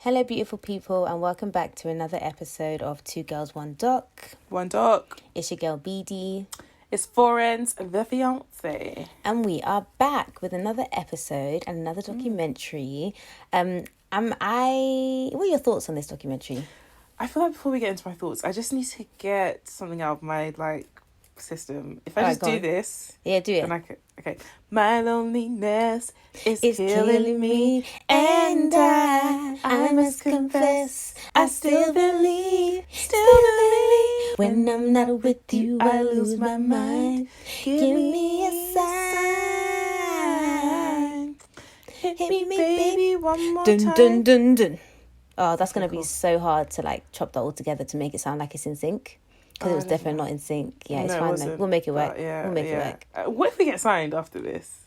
Hello, beautiful people, and welcome back to another episode of Two Girls, One Doc. One Doc. It's your girl, BD. It's Florence, the fiance. And we are back with another episode and another documentary. What are your thoughts on this documentary? I feel like before we get into my thoughts, I just need to get something out of my, system. If I just do this... Yeah, do it. Then I could... Okay. My loneliness is It's killing me, and I must confess, I still believe. When I'm not with you, I lose my mind. Give me a sign. Hit me, baby, one more Dun, time. dun, dun, dun. Oh, that's going to Cool. be so hard to chop that all together to make it sound like it's in sync. Because it was definitely not in sync. Yeah, it's fine though. We'll make it work. We'll make it work. What if we get signed after this?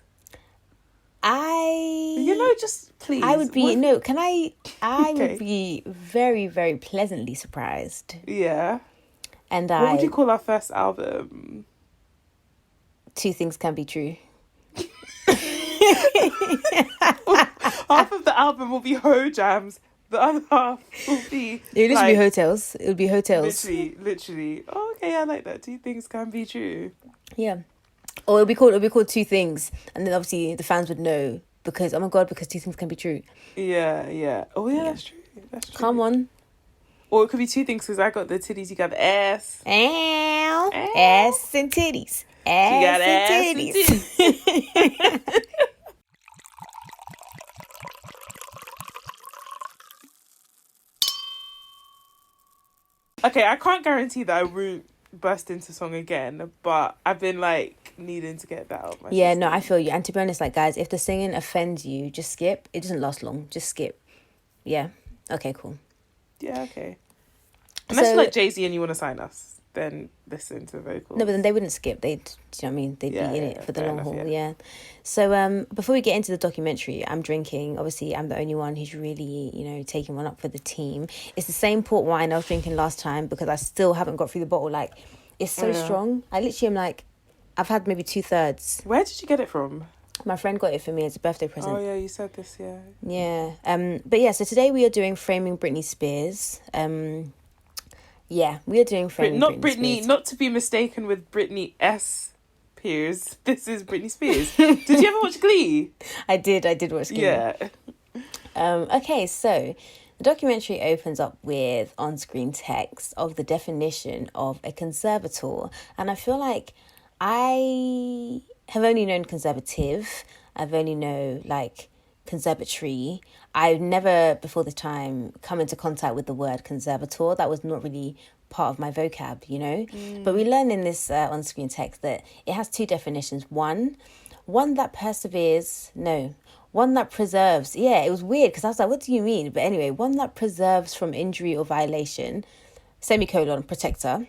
Just please. I would be... No, can I... I Okay. would be very, very pleasantly surprised. Yeah. And What would you call our first album? Two things can be true. Half of the album will be Ho Jams. The other half will be... It would just be hotels. It would be hotels. Literally. Oh, okay, I like that. Two things can be true. Yeah. Or it'll be called Two Things. And then obviously the fans would know because, oh my God, because two things can be true. Yeah. Oh, yeah, that's true. Come on. Or it could be two things because I got the titties, you got the ass. Ow. Ass and titties. Ass got and ass and titties. Okay, I can't guarantee that I won't burst into song again, but I've been needing to get that out my Yeah, system. no, I feel you. And to be honest, guys, if the singing offends you, just skip. It doesn't last long. Just skip. Yeah. Okay, cool. Yeah, okay. Unless So- you're like Jay-Z and you want to sign us, then listen to the vocals. No, but then they wouldn't skip. They'd, do you know what I mean? They'd Yeah, be in it yeah, for the fair long enough, haul. yeah. Yeah. So before we get into the documentary, I'm drinking. Obviously, I'm the only one who's really, taking one up for the team. It's the same port wine I was drinking last time because I still haven't got through the bottle. It's so Yeah. strong. I literally am I've had maybe 2/3. Where did you get it from? My friend got it for me as a birthday present. Oh, yeah, you said this, yeah. Yeah. But yeah, so today we are doing Framing Britney Spears. Yeah, we are doing Framing Not Britney Britney, Spears. not to be mistaken with Britney Spears. This is Britney Spears. Did you ever watch Glee? I did watch Glee. Yeah. Okay, so the documentary opens up with on-screen text of the definition of a conservator. And I feel like I have only known conservative. I've only known conservatory. I've never before this time come into contact with the word conservator. That was not really part of my vocab, But we learn in this on-screen text that it has two definitions. One that perseveres. No. One that preserves. Yeah, it was weird because I was like, what do you mean? But anyway, one that preserves from injury or violation, semicolon, protector.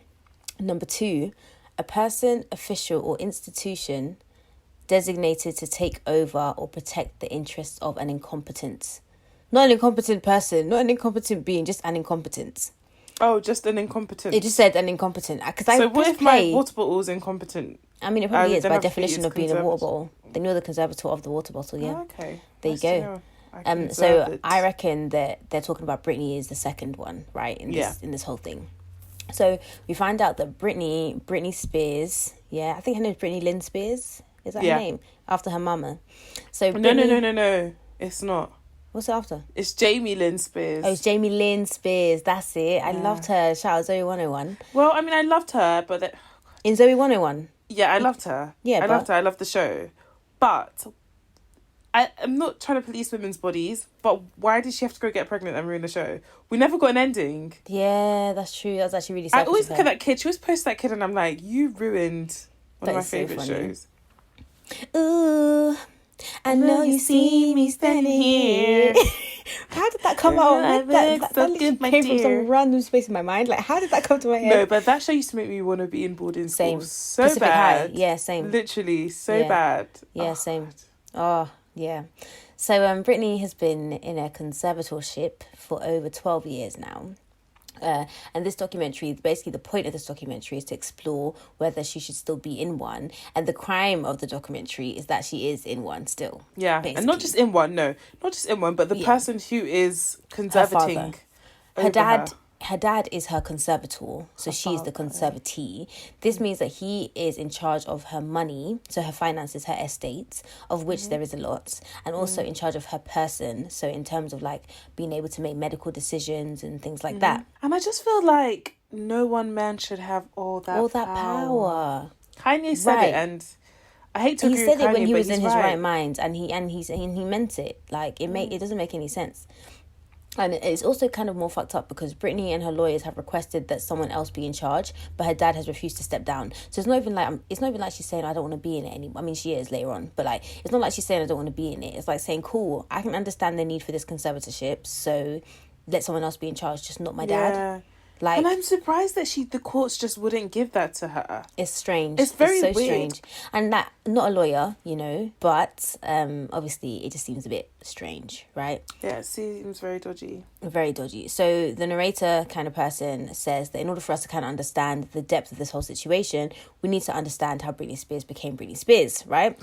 Number 2, a person, official or institution designated to take over or protect the interests of an incompetent. Not an incompetent person, not an incompetent being, just an incompetent. Oh, just an incompetent. It just said an incompetent. So what if my water bottle is incompetent? I mean, it probably is then by I've definition used of being a water conservator. bottle. Then you're the conservator of the water bottle, yeah. Oh, okay. There you Nice to go. know. I conserve So it. I reckon that they're talking about Britney is the second one, right? In this whole thing. So we find out that Britney Spears, yeah, I think her name is Britney Lynn Spears. Is that her name? After her mama. So No. Britney- It's not. What's it after? It's Jamie Lynn Spears. Oh, it's Jamie Lynn Spears. That's it. I loved her. Shout out Zoe 101. Well, I mean, I loved her, but... In Zoe 101. Yeah, I loved her. Yeah, I loved her. I loved the show. But I'm not trying to police women's bodies, but why did she have to go get pregnant and ruin the show? We never got an ending. Yeah, that's true. That's actually really I selfish always of look her. at that kid. She always posts that kid and I'm like, you ruined one That of my is so favourite funny. shows. Ooh, I know you see me standing here. How did that come out? I That look so literally good, my came from dear. some random space in my mind. How did that come to my head? No, but that show used to make me want to be in boarding school. Same. So Pacific bad. High. Yeah, same. Literally, so Yeah. bad. Yeah, Oh, same. Oh, yeah. So Britney has been in a conservatorship for over 12 years now. And this documentary, basically the point of this documentary is to explore whether she should still be in one. And the crime of the documentary is that she is in one still. Yeah, basically. and not just in one, no. Not just in one, but the person who is Her conservating father. over Her dad is her conservator, so she's the conservatee. This means that he is in charge of her money, so her finances, her estate, of which there is a lot, and also in charge of her person, so in terms of like being able to make medical decisions and things like that. And I just feel like no one man should have all that power. Kanye said it, and I hate to agree He said with Kanye, it when he was but in he's his right right mind, and he meant it. Like it doesn't make any sense. And it's also kind of more fucked up because Britney and her lawyers have requested that someone else be in charge, but her dad has refused to step down. So it's not even like she's saying I don't want to be in it anymore. I mean, she is later on, but like it's not like she's saying I don't want to be in it. It's like saying, cool, I can understand the need for this conservatorship, so let someone else be in charge, just not my dad. Like, and I'm surprised that the courts just wouldn't give that to her. It's strange. It's so weird. strange. And that, not a lawyer, but obviously it just seems a bit strange, right? Yeah, it seems very dodgy. Very dodgy. So the narrator kind of person says that in order for us to kind of understand the depth of this whole situation, we need to understand how Britney Spears became Britney Spears, right?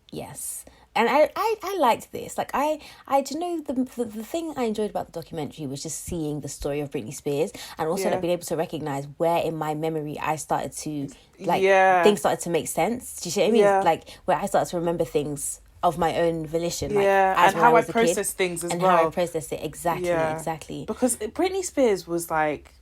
Yes. And I liked this. Like, the thing I enjoyed about the documentary was just seeing the story of Britney Spears and also like being able to recognize where in my memory I started to, things started to make sense. Do you see what I mean? Yeah. Like, where I started to remember things of my own volition. Like, and how I process kid, things as and well. And how I processed it. Exactly. Because Britney Spears was like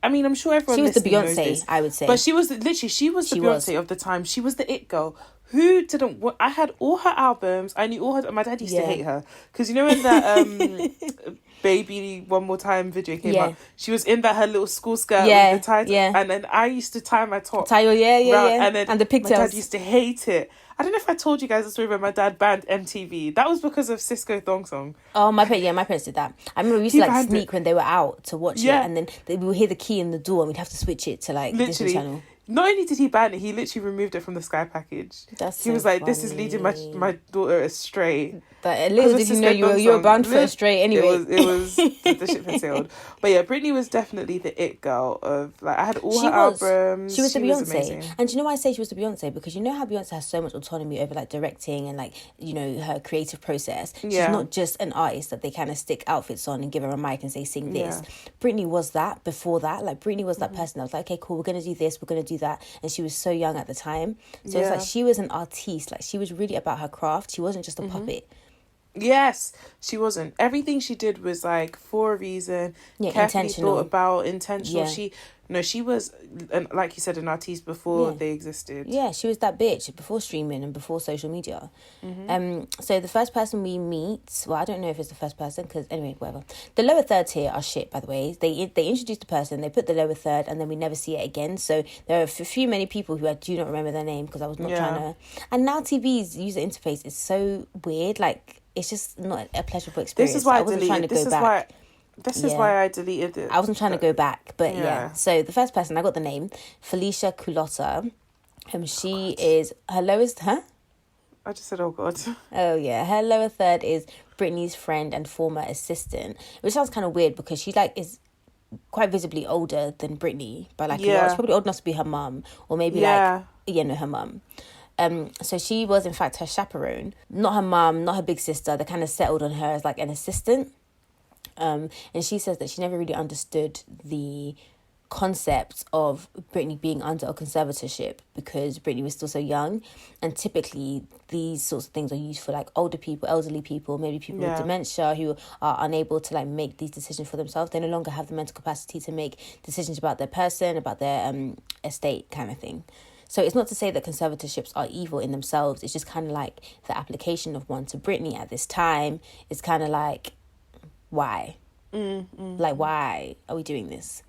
I'm sure everyone she was the knows Beyonce, this, I would say. But she was the Beyonce of the time. She was the it girl. Who didn't... I had all her albums. I knew all her... My dad used to hate her. Because you know when that Baby One More Time video came out, she was in her little school skirt with the tie. And then I used to tie my top. And then and the pigtails. My dad used to hate it. I don't know if I told you guys the story where my dad banned MTV. That was because of Cisco Thong Song. Oh, my parents did that. I remember we used to like sneak when they were out to watch it, and then we would hear the key in the door and we'd have to switch it to like Disney Channel. Not only did he ban it, he literally removed it from the Sky package. He was like, "This is leading my daughter astray." But little did you know you were bound for astray anyway. It was the ship had sailed. But yeah, Britney was definitely the it girl of like I had all her albums. She was the Beyonce. And do you know why I say she was the Beyonce? Because you know how Beyonce has so much autonomy over like directing and like, her creative process. She's not just an artist that they kind of stick outfits on and give her a mic and say sing this. Britney was that before that. Like Britney was that person that was like, okay, cool, we're gonna do this, we're gonna do that. And she was so young at the time. So it's like she was an artiste. Like she was really about her craft. She wasn't just a puppet. Yes, she wasn't. Everything she did was like for a reason, carefully thought about, intentional. She was, like you said, an artiste before they existed. Yeah, she was that bitch before streaming and before social media. So the first person we meet, well, I don't know if it's the first person because anyway, whatever. The lower thirds here are shit, by the way. They introduced the person, they put the lower third, and then we never see it again. So there are many people who I do not remember their name because I was not trying to. And now TV's user interface is so weird, like. It's just not a pleasurable experience. This is why I wasn't trying to go back. This is why I deleted it. I wasn't trying to go back, but yeah. So the first person, I got the name, Felicia Culotta. She is her lowest, I just said, oh God. Oh yeah, her lower third is Britney's friend and former assistant, which sounds kind of weird because she like is quite visibly older than Britney, but like she's probably old enough to be her mum, or maybe her mum. So she was in fact her chaperone, not her mum, not her big sister. They kind of settled on her as like an assistant. And she says that she never really understood the concept of Britney being under a conservatorship because Britney was still so young. And typically these sorts of things are used for like older people, elderly people, maybe people with dementia who are unable to like make these decisions for themselves. They no longer have the mental capacity to make decisions about their person, about their estate kind of thing. So it's not to say that conservatorships are evil in themselves. It's just kind of like the application of one to Britney at this time is kind of like, why? Like, why are we doing this?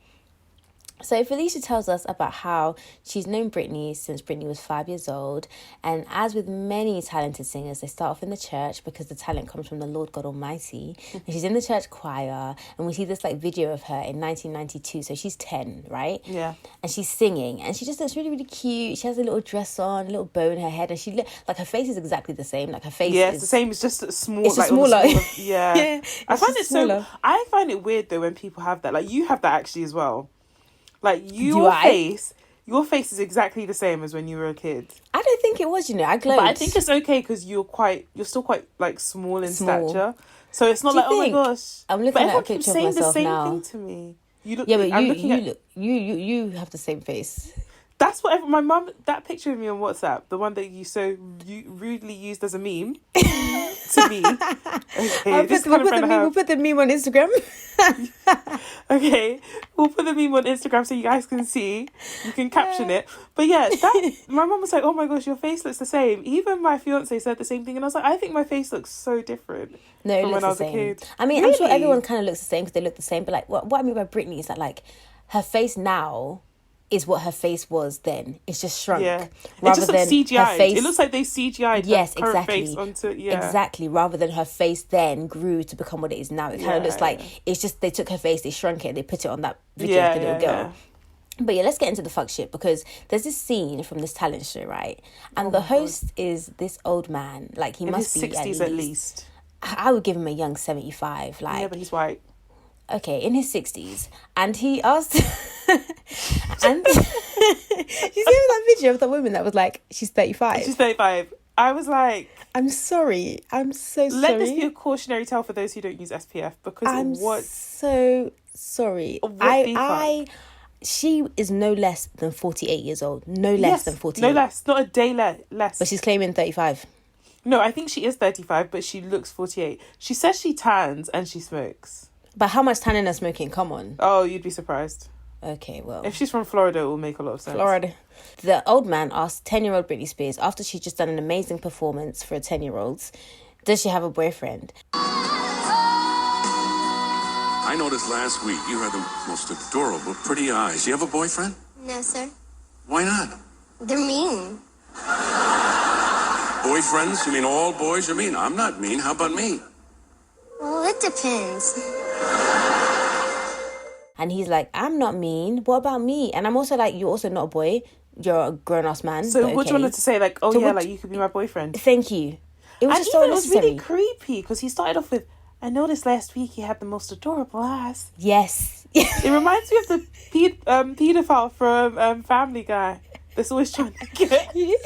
So Felicia tells us about how she's known Britney since Britney was 5 years old. And as with many talented singers, they start off in the church because the talent comes from the Lord God Almighty. And she's in the church choir. And we see this like video of her in 1992. So she's 10, right? Yeah. And she's singing. And she just looks really, really cute. She has a little dress on, a little bow in her head. And like her face is exactly the same. Like her face it's the same. It's just small. It's just like, smaller. Yeah. Yeah, I find it smaller. I find it weird though when people have that. Like you have that actually as well. Like your face is exactly the same as when you were a kid. I don't think it was, I glowed. But I think it's okay because you're still quite like small in stature. So it's not like, oh my gosh. I'm looking at a picture of myself now. The same thing to me. You look. Yeah, but you have the same face. That's what my mum. That picture of me on WhatsApp, the one that you rudely used as a meme to me. Okay, we'll put the meme on Instagram. Okay, we'll put the meme on Instagram so you guys can see. You can caption it. But yeah, my mum was like, "Oh my gosh, your face looks the same." Even my fiance said the same thing, and I was like, "I think my face looks so different." No, it looks the same. I mean, really? I'm sure everyone kind of looks the same because they look the same. But like, what I mean by Britney is that like her face now is what her face was then. It's just shrunk. Yeah. It just looks CGI'd. It looks like they CGI'd her current face onto... Yeah. Exactly. Rather than her face then grew to become what it is now. It kind of looks like it's just they took her face, they shrunk it, and they put it on that video of the little girl. But yeah, let's get into the fuck shit because there's this scene from this talent show, right? And the host is this old man. Like he must be 60s at least. I would give him a young 75. Like, yeah, but he's white. Okay, in his 60s. And he asked... and you see that video of that woman that was like, she's 35. She's 35. I was like... I'm sorry. I'm so sorry. Let this be a cautionary tale for those who don't use SPF because so sorry. She is no less than 48 years old. No less than 48. No less. Not a day less. But she's claiming 35. No, I think she is 35, but she looks 48. She says she tans and she smokes. But how much tanning and smoking? Come on. Oh, you'd be surprised. Okay, well. If she's from Florida, it will make a lot of sense. Florida. The old man asked 10-year-old Britney Spears, after she's just done an amazing performance for a 10-year-old, does she have a boyfriend? I noticed last week you had the most adorable, pretty eyes. Do you have a boyfriend? No, sir. Why not? They're mean. Boyfriends? You mean all boys are mean? I'm not mean. How about me? Well, it depends. And he's like, I'm not mean. What about me? And I'm also like, you're also not a boy. You're a grown-ass man. So what do you want her to say? Like, oh so yeah, like you could be my boyfriend. Thank you. It was just so unnecessary. It was really creepy because he started off with, I noticed last week you had the most adorable eyes. Yes. It reminds me of the paedophile from Family Guy that's always trying to get... You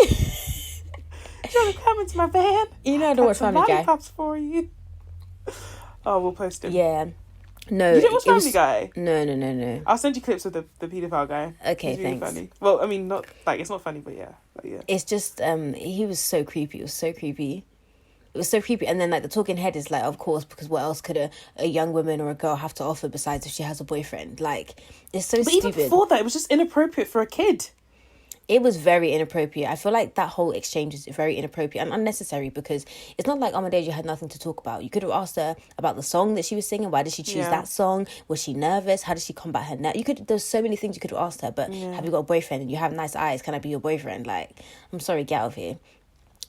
want to come into my van? You know I don't watch Family Guy. Lollipops for you. Oh, we'll post it. Yeah. No. You didn't watch Family Guy? No. I'll send you clips of the paedophile guy. Okay, really thanks. Funny. Well, I mean, not like it's not funny, but yeah. It's just he was so creepy. It was so creepy. And then like the talking head is like, of course, because what else could a young woman or a girl have to offer besides if she has a boyfriend? Like, it's so stupid. But even before that, it was just inappropriate for a kid. It was very inappropriate. I feel like that whole exchange is very inappropriate and unnecessary because it's not like Amadeus had nothing to talk about. You could have asked her about the song that she was singing. Why did she choose that song? Was she nervous? How did she combat her nerves? There's so many things you could have asked her. But have you got a boyfriend and you have nice eyes? Can I be your boyfriend? Like, I'm sorry, get out of here.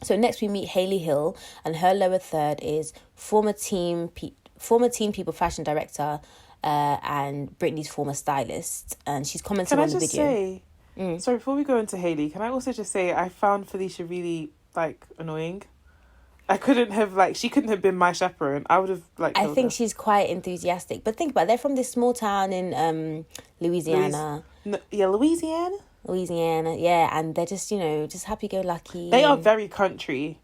So next we meet Hayley Hill, and her lower third is former Teen People fashion director and Britney's former stylist, and she's commenting on the video. Sorry, before we go into Hayley, can I also just say I found Felicia really like annoying. She couldn't have been my chaperone. I would have like. I think she's quite enthusiastic, but think about it, they're from this small town in Louisiana. Louisiana, yeah, and they're just just happy-go-lucky. They are very country.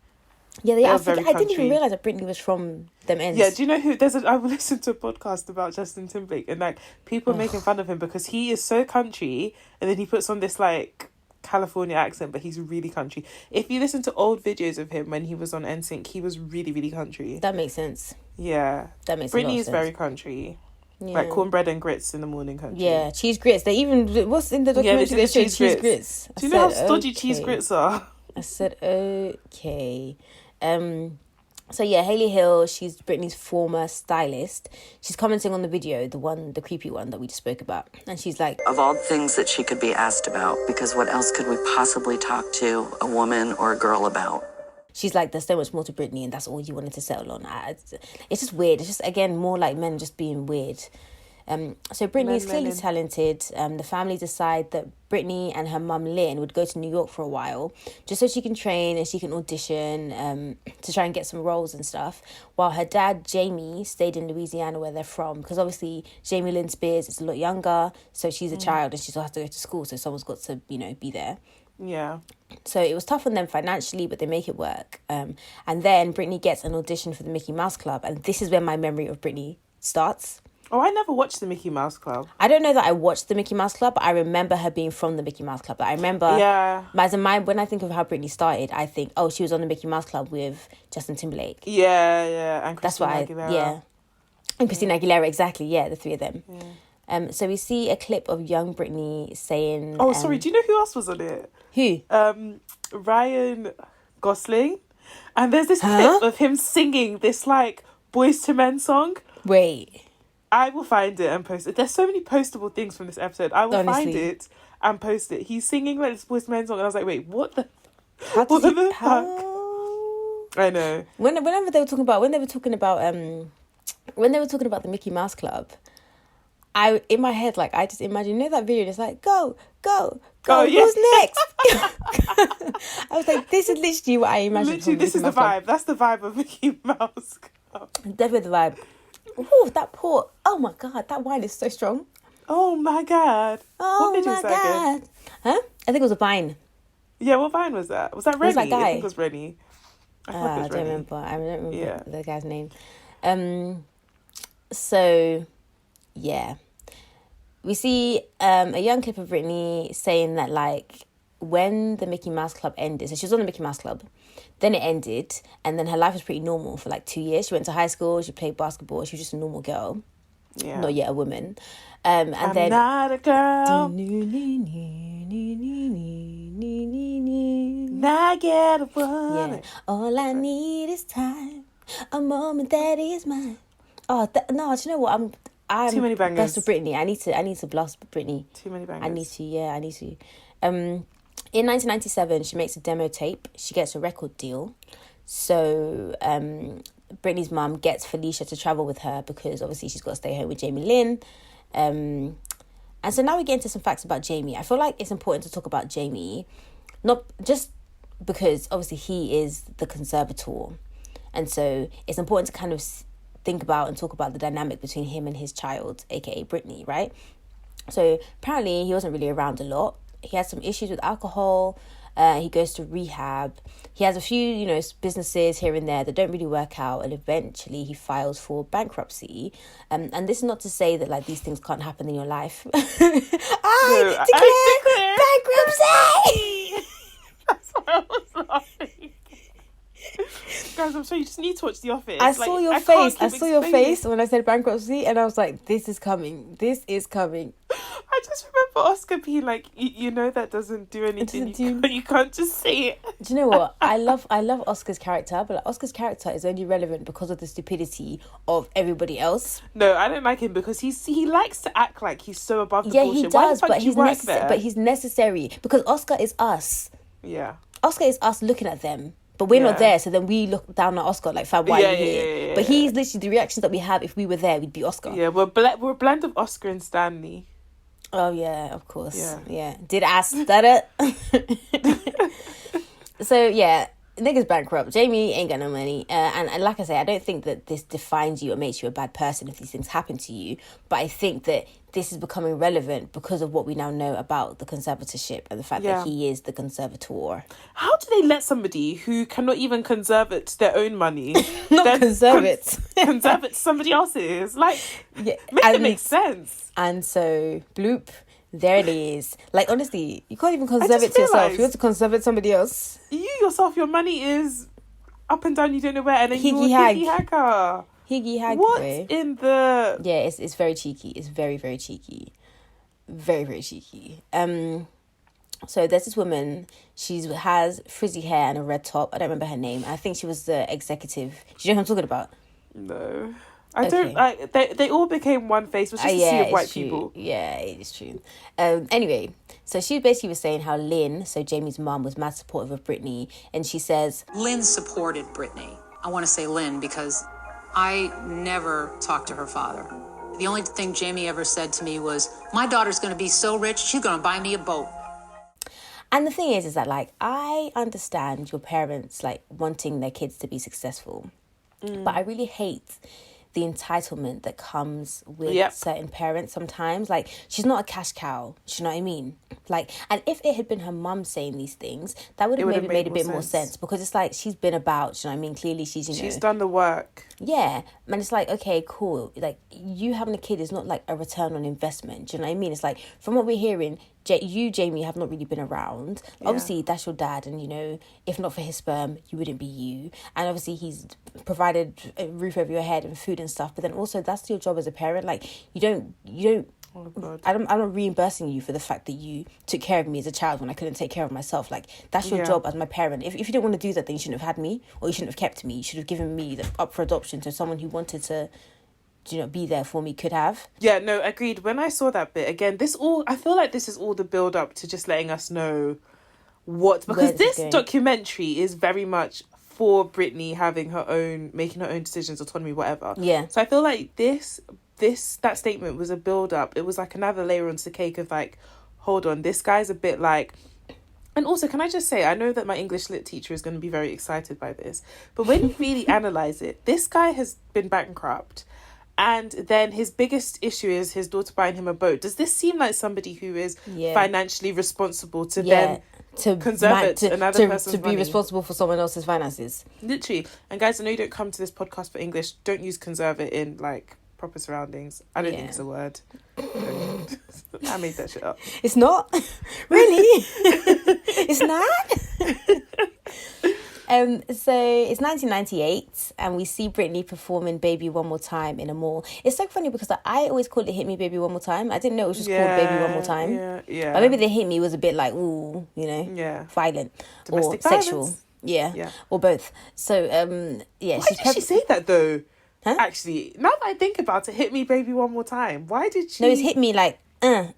Yeah, they are. I didn't even realise that Britney was from them ends. Yeah, do you know who? I listened to a podcast about Justin Timberlake, and like people are making fun of him because he is so country, and then he puts on this like California accent, but he's really country. If you listen to old videos of him when he was on NSYNC, he was really, really country. That makes sense. Yeah, that makes Britney is sense. very country. Yeah. Like cornbread and grits in the morning country. Yeah, cheese grits. They even what's in the documentary? They showed cheese grits. Do you know how stodgy cheese grits are? I said okay. So yeah, Hailey Hill, she's Britney's former stylist. She's commenting on the video, the creepy one that we just spoke about. And she's like, of all things that she could be asked about, because what else could we possibly talk to a woman or a girl about? She's like, there's so much more to Britney and that's all you wanted to settle on. It's just weird. It's just, again, more like men just being weird. So Britney is clearly talented. The family decide that Britney and her mum Lynn would go to New York for a while just so she can train and she can audition to try and get some roles and stuff, while her dad Jamie stayed in Louisiana where they're from, because obviously Jamie Lynn Spears is a lot younger, so she's a child and she still has to go to school, so someone's got to be there. Yeah. So it was tough on them financially, but they make it work. And then Britney gets an audition for the Mickey Mouse Club, and this is where my memory of Britney starts. Oh, I never watched the Mickey Mouse Club. I don't know that I watched the Mickey Mouse Club, but I remember her being from the Mickey Mouse Club. Like, I remember, as in when I think of how Britney started, I think, oh, she was on the Mickey Mouse Club with Justin Timberlake. Yeah, and Christina Aguilera. And Christina Aguilera, exactly, yeah, the three of them. Yeah. So we see a clip of young Britney saying... Oh, sorry, do you know who else was on it? Who? Ryan Gosling. And there's this clip of him singing this, like, Boys to Men song. Wait... I will find it and post it. There's so many postable things from this episode. I will find it and post it. He's singing like this Boys to Men song, and I was like, wait, what the? Fuck? I know. Whenever they were talking about the Mickey Mouse Club, in my head, like, I just imagine, that video, it's like, go, who's next? I was like, this is literally what I imagined. Literally, this is the vibe. That's the vibe of Mickey Mouse Club. Definitely the vibe. Oh, that port. Oh my God, that wine is so strong. Oh my God. Oh my God. Huh? I think it was a vine. Yeah, what vine was that? Was that Rennie? That guy? I think it was Rennie. I don't remember. I don't remember the guy's name. So, yeah. We see a young clip of Britney saying that, like, when the Mickey Mouse Club ended, so she was on the Mickey Mouse Club, then it ended, and then her life was pretty normal for like 2 years. She went to high school, she played basketball, she was just a normal girl, not yet a woman. And I'm then not a girl, not yet a woman. Yeah. All I need is time, a moment that is mine. Oh no, do you know what? I'm too many bangers. Blessed with Britney. I need to blast Britney. Too many bangers. I need to. In 1997, she makes a demo tape. She gets a record deal. So Britney's mum gets Felicia to travel with her because obviously she's got to stay home with Jamie Lynn. And so now we get into some facts about Jamie. I feel like it's important to talk about Jamie, not just because obviously he is the conservator. And so it's important to kind of think about and talk about the dynamic between him and his child, aka Britney, right? So apparently he wasn't really around a lot. He has some issues with alcohol. He goes to rehab. He has a few, businesses here and there that don't really work out. And eventually he files for bankruptcy. And this is not to say that, like, these things can't happen in your life. I declare bankruptcy! That's why I was laughing. Guys, I'm sorry, you just need to watch The Office. I saw your face when I said bankruptcy, and I was like, this is coming. I just remember Oscar being like, that doesn't do anything. You can't just say it. Do you know what? I love Oscar's character, but Oscar's character is only relevant because of the stupidity of everybody else. No, I don't like him because he likes to act like he's so above the bullshit. Yeah, he does, but he's necessary because Oscar is us. Yeah. Oscar is us looking at them. But we're not there, so then we look down at Oscar like, fam, why are you here? Yeah. But he's literally the reactions that we have. If we were there, we'd be Oscar. Yeah, we're a blend of Oscar and Stanley. Oh, yeah, of course. Yeah. Did I stutter? So, yeah, nigga's bankrupt. Jamie ain't got no money. And like I say, I don't think that this defines you or makes you a bad person if these things happen to you. But I think that this is becoming relevant because of what we now know about the conservatorship and the fact that he is the conservator. How do they let somebody who cannot even conserve it their own money conserve it somebody else's? Like, make it make sense. And so, bloop, there it is. Like, honestly, you can't even conserve it to yourself. You want to conserve it to somebody else. You yourself, your money is up and down, you don't know where, and then you're a hacker. Higgy hag. What in the... Yeah, it's very cheeky. It's very, very cheeky. Very, very cheeky. So there's this woman, she has frizzy hair and a red top. I don't remember her name. I think she was the executive. Do you know who I'm talking about? No. I don't. They all became one face. It was just a sea of white people. Yeah, it is true. Anyway, so she basically was saying how Lynn, so Jamie's mum, was mad supportive of Britney, and she says Lynn supported Britney. I want to say Lynn because I never talked to her father. The only thing Jamie ever said to me was, "My daughter's going to be so rich, she's going to buy me a boat." And the thing is that, like, I understand your parents, like, wanting their kids to be successful. But I really hate the entitlement that comes with certain parents sometimes. Like, she's not a cash cow. Do you know what I mean? Like, and if it had been her mum saying these things, that would have maybe made a bit more sense. Because it's like, she's been about, do you know what I mean? Clearly she's done the work. Yeah. And it's like, okay, cool. Like, you having a kid is not like a return on investment. Do you know what I mean? It's like, from what we're hearing, you, Jamie, have not really been around. Yeah. Obviously, that's your dad, and, you know, if not for his sperm, you wouldn't be you. And obviously, he's provided a roof over your head and food and stuff. But then also, that's your job as a parent. Like, you don't. Oh, God. I'm not reimbursing you for the fact that you took care of me as a child when I couldn't take care of myself. Like, that's your job as my parent. If you didn't want to do that, then you shouldn't have had me, or you shouldn't have kept me. You should have given me up for adoption to someone who wanted to, you know, be there for me, could have. Yeah, no, agreed. When I saw that bit again, I feel like this is all the build up to just letting us know because this documentary is very much for Britney making her own decisions, autonomy, whatever. Yeah. So I feel like that statement was a build up. It was like another layer onto the cake of like, hold on, this guy's a bit like. And also, can I just say, I know that my English lit teacher is going to be very excited by this, but when you really analyse it, this guy has been bankrupt. And then his biggest issue is his daughter buying him a boat. Does this seem like somebody who is financially responsible to then conserve another person's money? To be responsible for someone else's finances. Literally. And guys, I know you don't come to this podcast for English. Don't use conserve it in, like, proper surroundings. I don't think it's a word. I made that shit up. It's not? Really? It's not? So it's 1998 and we see Britney performing Baby One More Time in a mall. It's so funny because I always called it Hit Me Baby One More Time. I didn't know it was just called Baby One More Time. Yeah. But maybe the Hit Me was a bit like, ooh, you know, violent. Domestic or violence. Sexual. Yeah. Or both. So, Why did she say that though? Huh? Actually, now that I think about it, Hit Me Baby One More Time. Why did she? No, it's hit me like, Oh,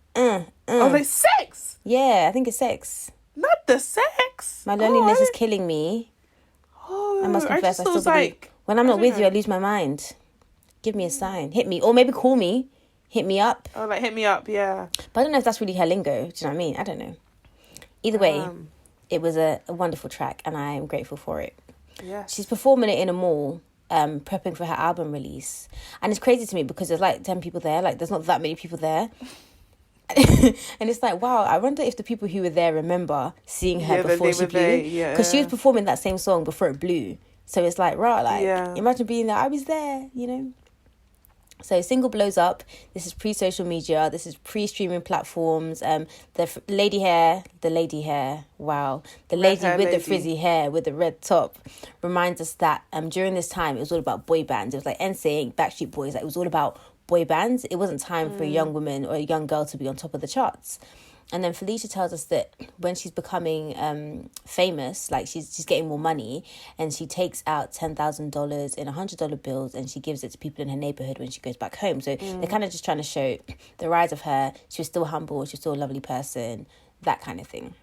like sex? Yeah, I think it's sex. Not the sex. My loneliness is killing me. Oh, I must confess, I still believe. like, when I'm not with you, I lose my mind. Give me a sign. Hit me. Or maybe call me. Hit me up. Oh, like hit me up, yeah. But I don't know if that's really her lingo. Do you know what I mean? I don't know. Either way, it was a wonderful track and I am grateful for it. Yeah. She's performing it in a mall, prepping for her album release. And it's crazy to me because there's like 10 people there. Like, there's not that many people there. And it's like, wow, I wonder if the people who were there remember seeing her before she blew. Because she was performing that same song before it blew. So it's like, imagine being there. I was there, you know. So single blows up. This is pre-social media. This is pre-streaming platforms. The lady hair. Wow. The lady with the frizzy hair with the red top reminds us that during this time, it was all about boy bands. It was like NSYNC, Backstreet Boys. Like, it was all about boy bands. It wasn't time for a young woman or a young girl to be on top of the charts. And then Felicia tells us that when she's becoming famous, like she's getting more money, and she takes out $10,000 in $100 bills and she gives it to people in her neighborhood when she goes back home. So they're kind of just trying to show the rise of her. She was still humble. She was still a lovely person, that kind of thing.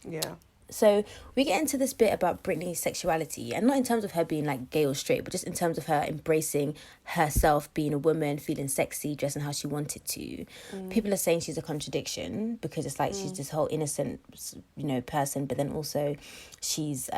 Yeah. So we get into this bit about Britney's sexuality, and not in terms of her being like gay or straight, but just in terms of her embracing herself, being a woman, feeling sexy, dressing how she wanted to. People are saying she's a contradiction because it's like she's this whole innocent, you know, person, but then also she's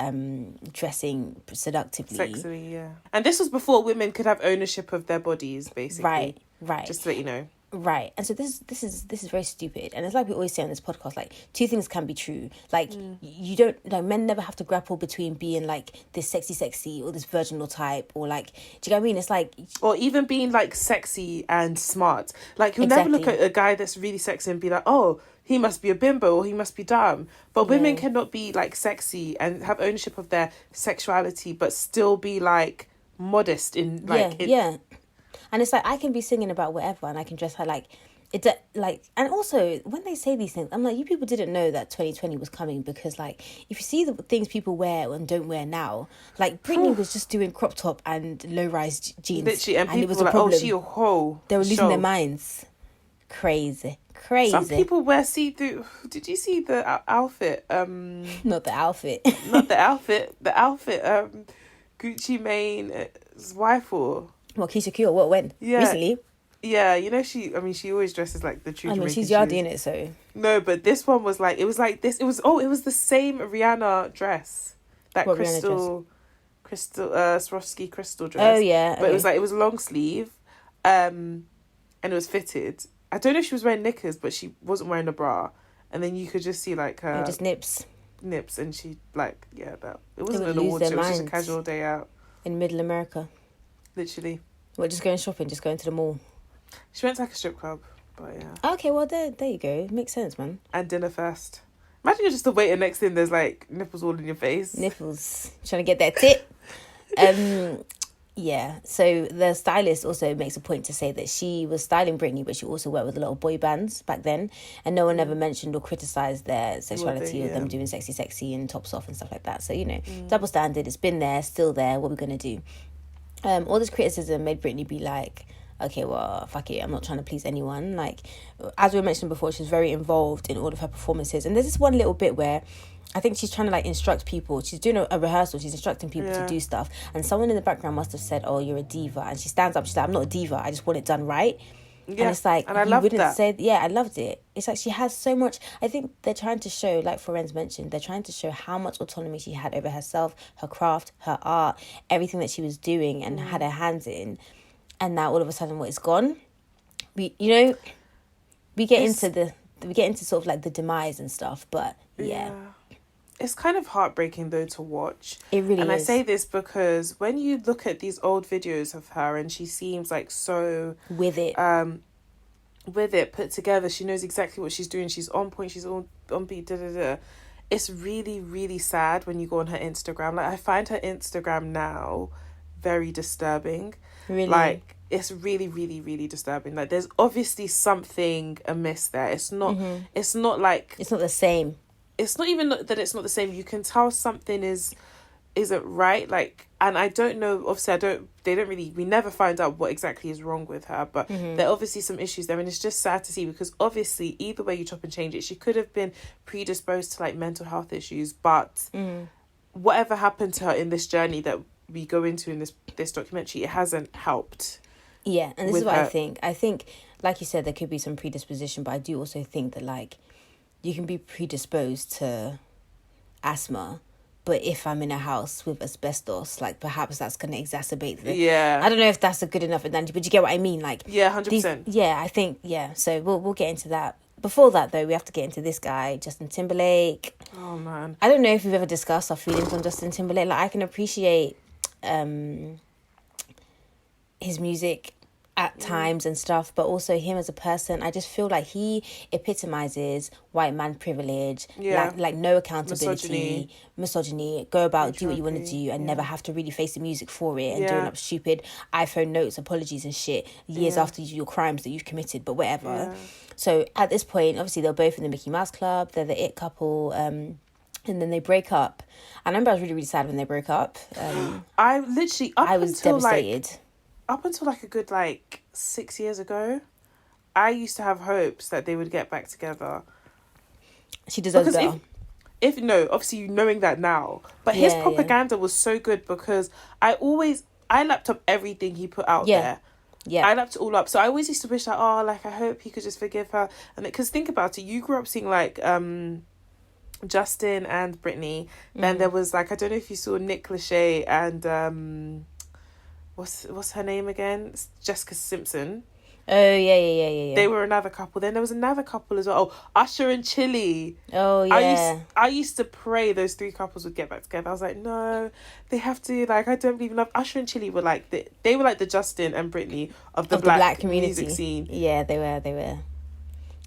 dressing seductively. Sexually, yeah. And this was before women could have ownership of their bodies, basically. Right. Just to let you know. Right. And so this is very stupid. And it's like we always say on this podcast, like, two things can be true. Like, you don't, like, men never have to grapple between being like this sexy or this virginal type, or like, do you know what I mean? It's like, or even being like sexy and smart. Like, you'll never look at a guy that's really sexy and be like, oh, he must be a bimbo or he must be dumb. But women cannot be like sexy and have ownership of their sexuality, but still be like modest in like yeah. And it's like, I can be singing about whatever and I can dress her like It's like, and also when they say these things, I'm like, you people didn't know that 2020 was coming, because like if you see the things people wear and don't wear now, like Britney was just doing crop top and low rise jeans, literally, and it people was were a like, problem. "Oh, she a hoe." They were losing Show. their minds. Crazy. Some people wear see-through. Did you see the outfit? Not the outfit. Not the outfit. The outfit. Gucci Mane's wife wore. What, Keisha Cure? What, when? Yeah. Recently? Yeah, you know, she always dresses like the true Jamaican she's shoes. yardy in it, so. No, but this one was like, it was like this. It was the same Rihanna dress. That What crystal, Swarovski crystal dress. Oh, yeah. But it was long sleeve, and it was fitted. I don't know if she was wearing knickers, but she wasn't wearing a bra. And then you could just see like her just nips, and she like, yeah, that it wasn't would an lose award their show. It was just a minds. casual day out. in middle America. Literally. What, just going shopping, just going to the mall? She went to like a strip club, but yeah. Okay, well, there you go. Makes sense, man. And dinner first. Imagine you're just a waiter, next thing there's like nipples all in your face. Nipples. Trying to get that tit. Yeah, so the stylist also makes a point to say that she was styling Britney, but she also worked with a lot of boy bands back then, and no one ever mentioned or criticised their sexuality or them doing sexy and tops off and stuff like that. So, you know, double standard, it's been there, still there, what are we going to do? All this criticism made Britney be like, okay, well, fuck it, I'm not trying to please anyone. Like, as we mentioned before, she's very involved in all of her performances, and there's this one little bit where I think she's trying to like instruct people. She's doing a rehearsal. She's instructing people to do stuff. And someone in the background must have said, "Oh, you're a diva." And she stands up. She's like, "I'm not a diva. I just want it done right." Yeah. And it's like, and I loved that. I loved it. It's like she has so much. I think they're trying to show, like Ferenz mentioned, they're trying to show how much autonomy she had over herself, her craft, her art, everything that she was doing and had her hands in. And now all of a sudden, what is gone? We get into sort of like the demise and stuff. But yeah. It's kind of heartbreaking though to watch. It really is. And I say this because when you look at these old videos of her and she seems like so with it put together, she knows exactly what she's doing, she's on point, she's on beat, It's really, really sad when you go on her Instagram. Like, I find her Instagram now very disturbing. Really? Like, it's really, really, really disturbing. Like, there's obviously something amiss there. It's not it's not like it's not the same. It's not even that it's not the same. You can tell something isn't right. Like, and I don't know, obviously we never find out what exactly is wrong with her, but there are obviously some issues there, and it's just sad to see because obviously either way you chop and change it, she could have been predisposed to like mental health issues, but whatever happened to her in this journey that we go into in this documentary, it hasn't helped. Yeah, and this is what I think. I think, like you said, there could be some predisposition, but I do also think that like you can be predisposed to asthma, but if I'm in a house with asbestos, like perhaps that's going to exacerbate the... Yeah. I don't know if that's a good enough analogy, but you get what I mean? Like, yeah, 100%. I think, yeah. So we'll get into that. Before that, though, we have to get into this guy, Justin Timberlake. Oh, man. I don't know if we've ever discussed our feelings on Justin Timberlake. Like, I can appreciate his music at times and stuff, but also him as a person, I just feel like he epitomizes white man privilege, like no accountability, misogyny, go about, do what you want to do and never have to really face the music for it and doing up stupid iPhone notes, apologies and shit years after your crimes that you've committed, but whatever. So at this point, obviously they're both in the Mickey Mouse Club, they're the it couple, and then they break up. I remember I was really, really sad when they broke up. I literally, I was devastated. Up until like a good 6 years ago, I used to have hopes that they would get back together. She deserves better. If obviously knowing that now, but his propaganda was so good because I lapped up everything he put out there. Yeah, I lapped it all up. So I always used to wish that, I hope he could just forgive her. And because think about it, you grew up seeing Justin and Britney. Then there was I don't know if you saw Nick Lachey and what's her name again? It's Jessica Simpson. Oh yeah. They were another couple. Then there was another couple as well. Oh, Usher and Chili. Oh yeah. I used to pray those three couples would get back together. I was like, no, they have to. I don't believe enough. Usher and Chili were they were like the Justin and Britney of the black community music scene. Yeah, they were.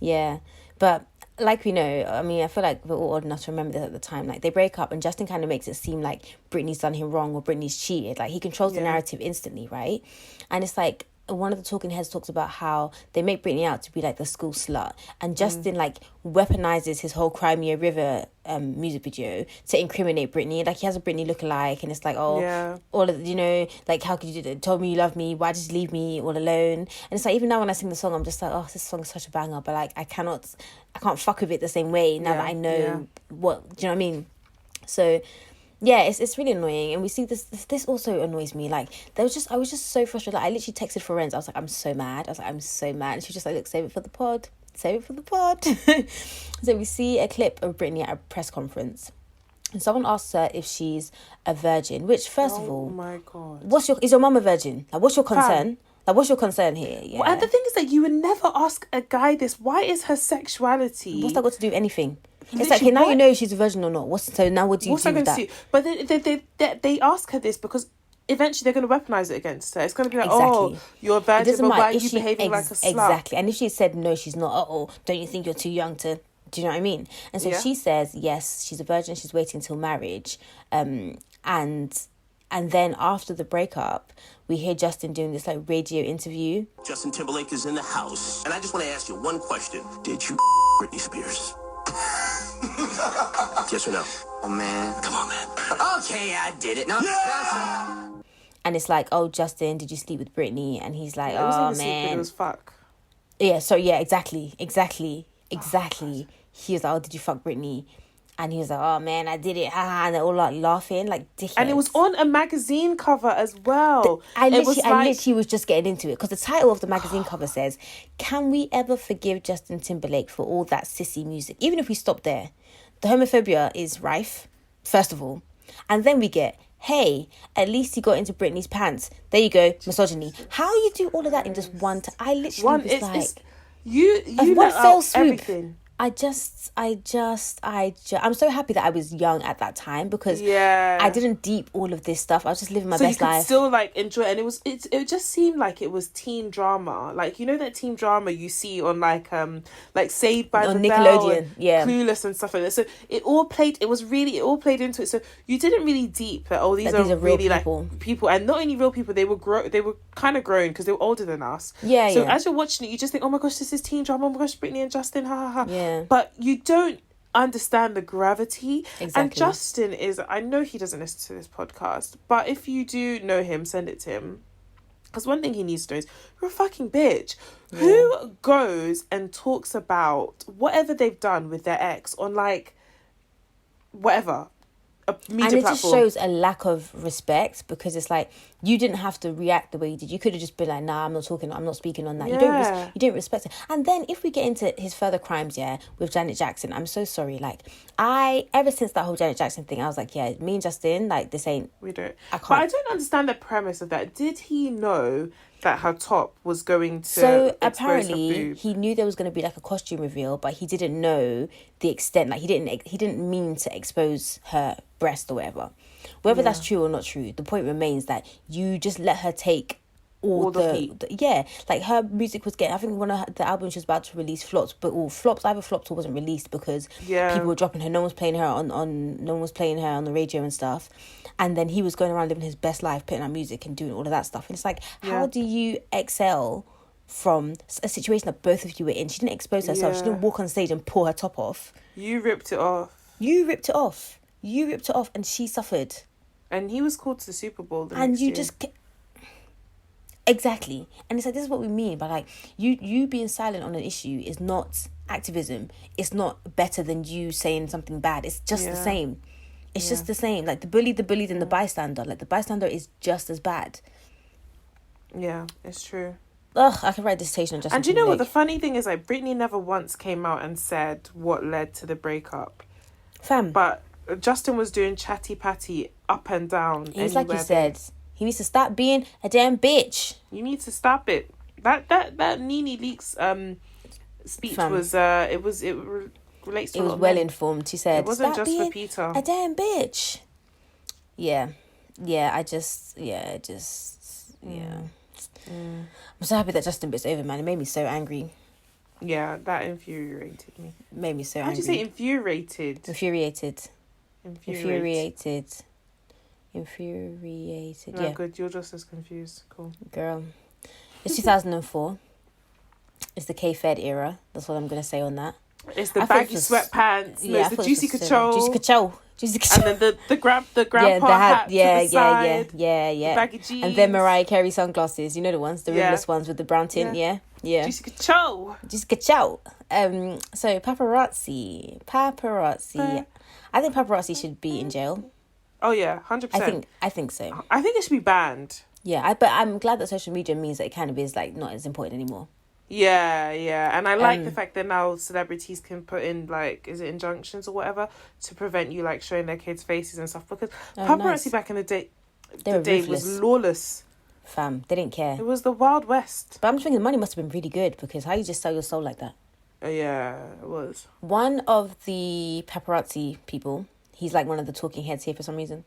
Yeah, but like we know, I mean, I feel like we're all old enough to remember this at the time. Like, they break up and Justin kind of makes it seem like Britney's done him wrong or Britney's cheated. Like, he controls the narrative instantly, right? And it's like, one of the talking heads talks about how they make Britney out to be like the school slut, and Justin like weaponizes his whole Cry Me a River music video to incriminate Britney. Like, he has a Britney lookalike, and it's like, all of, you know, like, how could you do that? Told me you love me, why did you leave me all alone? And it's like, even now when I sing the song, I'm just like, oh, this song is such a banger, but like, I can't fuck with it the same way now that I know what, do you know what I mean? So yeah, it's really annoying. And we see this also annoys me. Like, I was just so frustrated. Like, I literally texted Florence. I was like, I'm so mad. And she was just like, look, save it for the pod. So we see a clip of Britney at a press conference, and someone asks her if she's a virgin, which, first of all, oh my God, is your mum a virgin? Like, what's your concern? Like, what's your concern here? Yeah. Well, and the thing is that you would never ask a guy this. Why is her sexuality? What's that got to do with anything? Literally, it's like, okay, now you know she's a virgin or not. So now what do you do with that? But they ask her this because eventually they're going to weaponize it against her. It's going to be like, oh, you're a virgin, but why are you behaving like a slut? Exactly. And if she said, no, she's not, don't you think you're too young to... Do you know what I mean? And so she says, yes, she's a virgin, she's waiting till marriage. And then after the breakup, we hear Justin doing this like radio interview. Justin Timberlake is in the house. And I just want to ask you one question. Did you Britney Spears? Yes or no? Oh, man. Come on, man. Okay, I did it. No. Yeah! And it's like, oh, Justin, did you sleep with Britney? And he's like, oh, man. It was fuck. Yeah, so yeah, exactly. He was like, oh, did you fuck Britney? And he was like, oh, man, I did it. And they're all like laughing, like dickheads. And it was on a magazine cover as well. I literally was just getting into it because the title of the magazine cover says, can we ever forgive Justin Timberlake for all that sissy music? Even if we stop there, the homophobia is rife, first of all. And then we get, hey, at least he got into Britney's pants. There you go, misogyny. How you do all of that in just one time? I literally was like... You one fell swoop. Everything. I'm so happy that I was young at that time because I didn't deep all of this stuff. I was just living my best life. So you could still like enjoy it. And it just seemed like it was teen drama. Like, you know that teen drama you see on like Saved by the Bell, and Clueless and stuff like that. So it all played into it. So you didn't really deep that these are really people. Like people, and not only real people, they were kind of grown because they were older than us. So as you're watching it, you just think, oh my gosh, this is teen drama. Oh my gosh, Britney and Justin, ha ha ha. Yeah. But you don't understand the gravity. Exactly. And Justin is, I know he doesn't listen to this podcast, but if you do know him, send it to him. Because one thing he needs to know is, you're a fucking bitch. Yeah. Who goes and talks about whatever they've done with their ex on like, whatever, a media platform? Just shows a lack of respect because it's like, you didn't have to react the way you did. You could have just been like, nah, I'm not speaking on that. Yeah. You didn't respect it. And then if we get into his further crimes, with Janet Jackson, I'm so sorry. Like, ever since that whole Janet Jackson thing, I was like, yeah, me and Justin, like, this ain't... We don't. I can't. But I don't understand the premise of that. Did he know that her top was going to apparently he knew there was going to be like a costume reveal, but he didn't know the extent. Like, he didn't mean to expose her breast or whatever. Whether that's true or not true, the point remains that you just let her take all the like her music was getting, I think one of the albums she was about to release flopped, but all flops either flopped or wasn't released because people were dropping her. No one was playing her on the radio and stuff. And then he was going around living his best life, putting out music and doing all of that stuff. And it's like, how do you excel from a situation that both of you were in? She didn't expose herself. She didn't walk on stage and pull her top off. You ripped it off. And she suffered. And he was called to the Super Bowl Exactly. And it's like, this is what we mean by like, you being silent on an issue is not activism. It's not better than you saying something bad. It's just the same. It's just the same. Like, the bullied and the bystander. Like, the bystander is just as bad. Yeah, it's true. Ugh, I could write a dissertation on Justin And do you know what the funny thing is? Like, Britney never once came out and said what led to the breakup. Fam. But Justin was doing chatty patty up and down. It's like you said, he needs to stop being a damn bitch. You need to stop it. That Nene Leakes speech was relates to. It was well informed. He said, it wasn't just for Peter. A damn bitch. Yeah. I'm so happy that Justin bit's over, man. It made me so angry. Yeah, that infuriated me. Made me so angry. How'd you say infuriated? Infuriated. No, good. You're just as confused. Cool. Girl. It's 2004. It's the K-Fed era. That's what I'm going to say on that. It's the baggy sweatpants. No, it's the juicy couture. Juicy couture. And then the grandpa hat to the side. Yeah. The baggy jeans. And then Mariah Carey sunglasses. You know the ones, the rimless ones with the brown tint. Yeah. Juicy couture. Juicy couture. So paparazzi. I think paparazzi should be in jail. Oh yeah, 100%. I think so. I think it should be banned. Yeah, but I'm glad that social media means that it kind of is like not as important anymore. Yeah, and I like the fact that now celebrities can put in like, is it injunctions or whatever, to prevent you like showing their kids' faces and stuff, because paparazzi back in the day, was lawless. Fam, they didn't care. It was the Wild West. But I'm thinking the money must have been really good, because how you just sell your soul like that? Yeah, it was. One of the paparazzi people, he's like one of the talking heads here for some reason.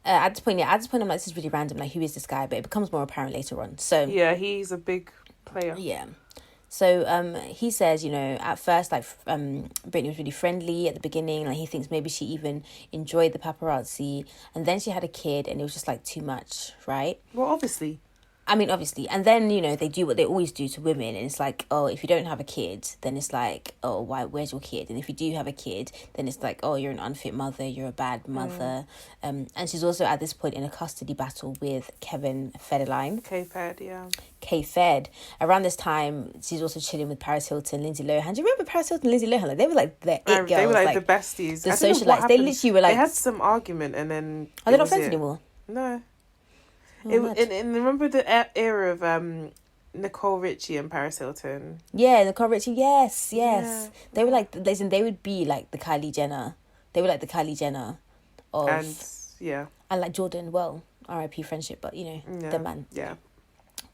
At this point, I'm like, this is really random. Like, who is this guy? But it becomes more apparent later on. So yeah, he's a big player. Yeah. So he says, you know, at first, like, Britney was really friendly at the beginning. Like, he thinks maybe she even enjoyed the paparazzi. And then she had a kid, and it was just, like, too much, right? Well, obviously. And then, you know, they do what they always do to women. And it's like, oh, if you don't have a kid, then it's like, oh, where's your kid? And if you do have a kid, then it's like, oh, you're an unfit mother, you're a bad mother. And she's also at this point in a custody battle with Kevin Federline. K-Fed, yeah. K-Fed. Around this time, she's also chilling with Paris Hilton, Lindsay Lohan. Do you remember Paris Hilton and Lindsay Lohan? Like, they were like the it girls. They were like the besties. The socialites. They literally were like... They had some argument and then... Are they not friends anymore? No. Oh, and remember the era of Nicole Richie and Paris Hilton? Yeah, Nicole Richie, yes. Yeah. They were like, listen, they would be like the Kylie Jenner. They were like the Kylie Jenner of... And like Jordan, well, R.I.P. friendship, but, you know, the man. Yeah.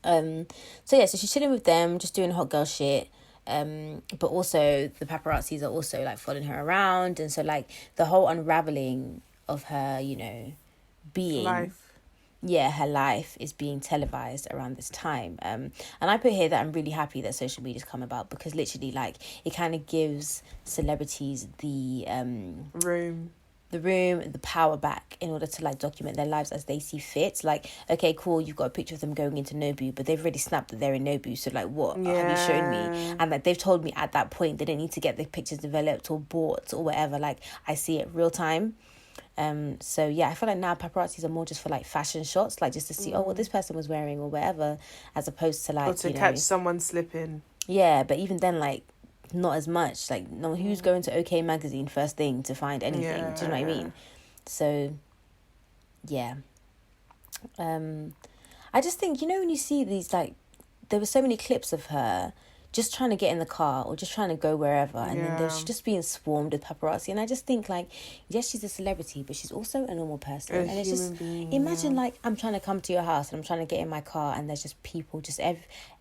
So she's chilling with them, just doing hot girl shit. But also the paparazzis are also like following her around. And so like the whole unraveling of her, you know, being... her life is being televised around this time. And I put here that I'm really happy that social media's come about, because literally, like, it kind of gives celebrities the room, the power back in order to like document their lives as they see fit. Like, okay, cool, you've got a picture of them going into Nobu, but they've already snapped that they're in Nobu. So like, what have you shown me? And like, they've told me at that point they didn't need to get the pictures developed or bought or whatever. Like, I see it real time. So yeah, I feel like now paparazzis are more just for like fashion shots, like just to see what this person was wearing or whatever, as opposed to like, or to catch someone slipping. Yeah, but even then, like, not as much. Like, no, who's going to OK Magazine first thing to find anything? Do you know what I mean? So yeah, I just think, you know, when you see these, like, there were so many clips of her just trying to get in the car or just trying to go wherever, and then there's just being swarmed with paparazzi. And I just think, like, yes, she's a celebrity, but she's also a normal person. And it's just, imagine, like, I'm trying to come to your house and I'm trying to get in my car, and there's just people just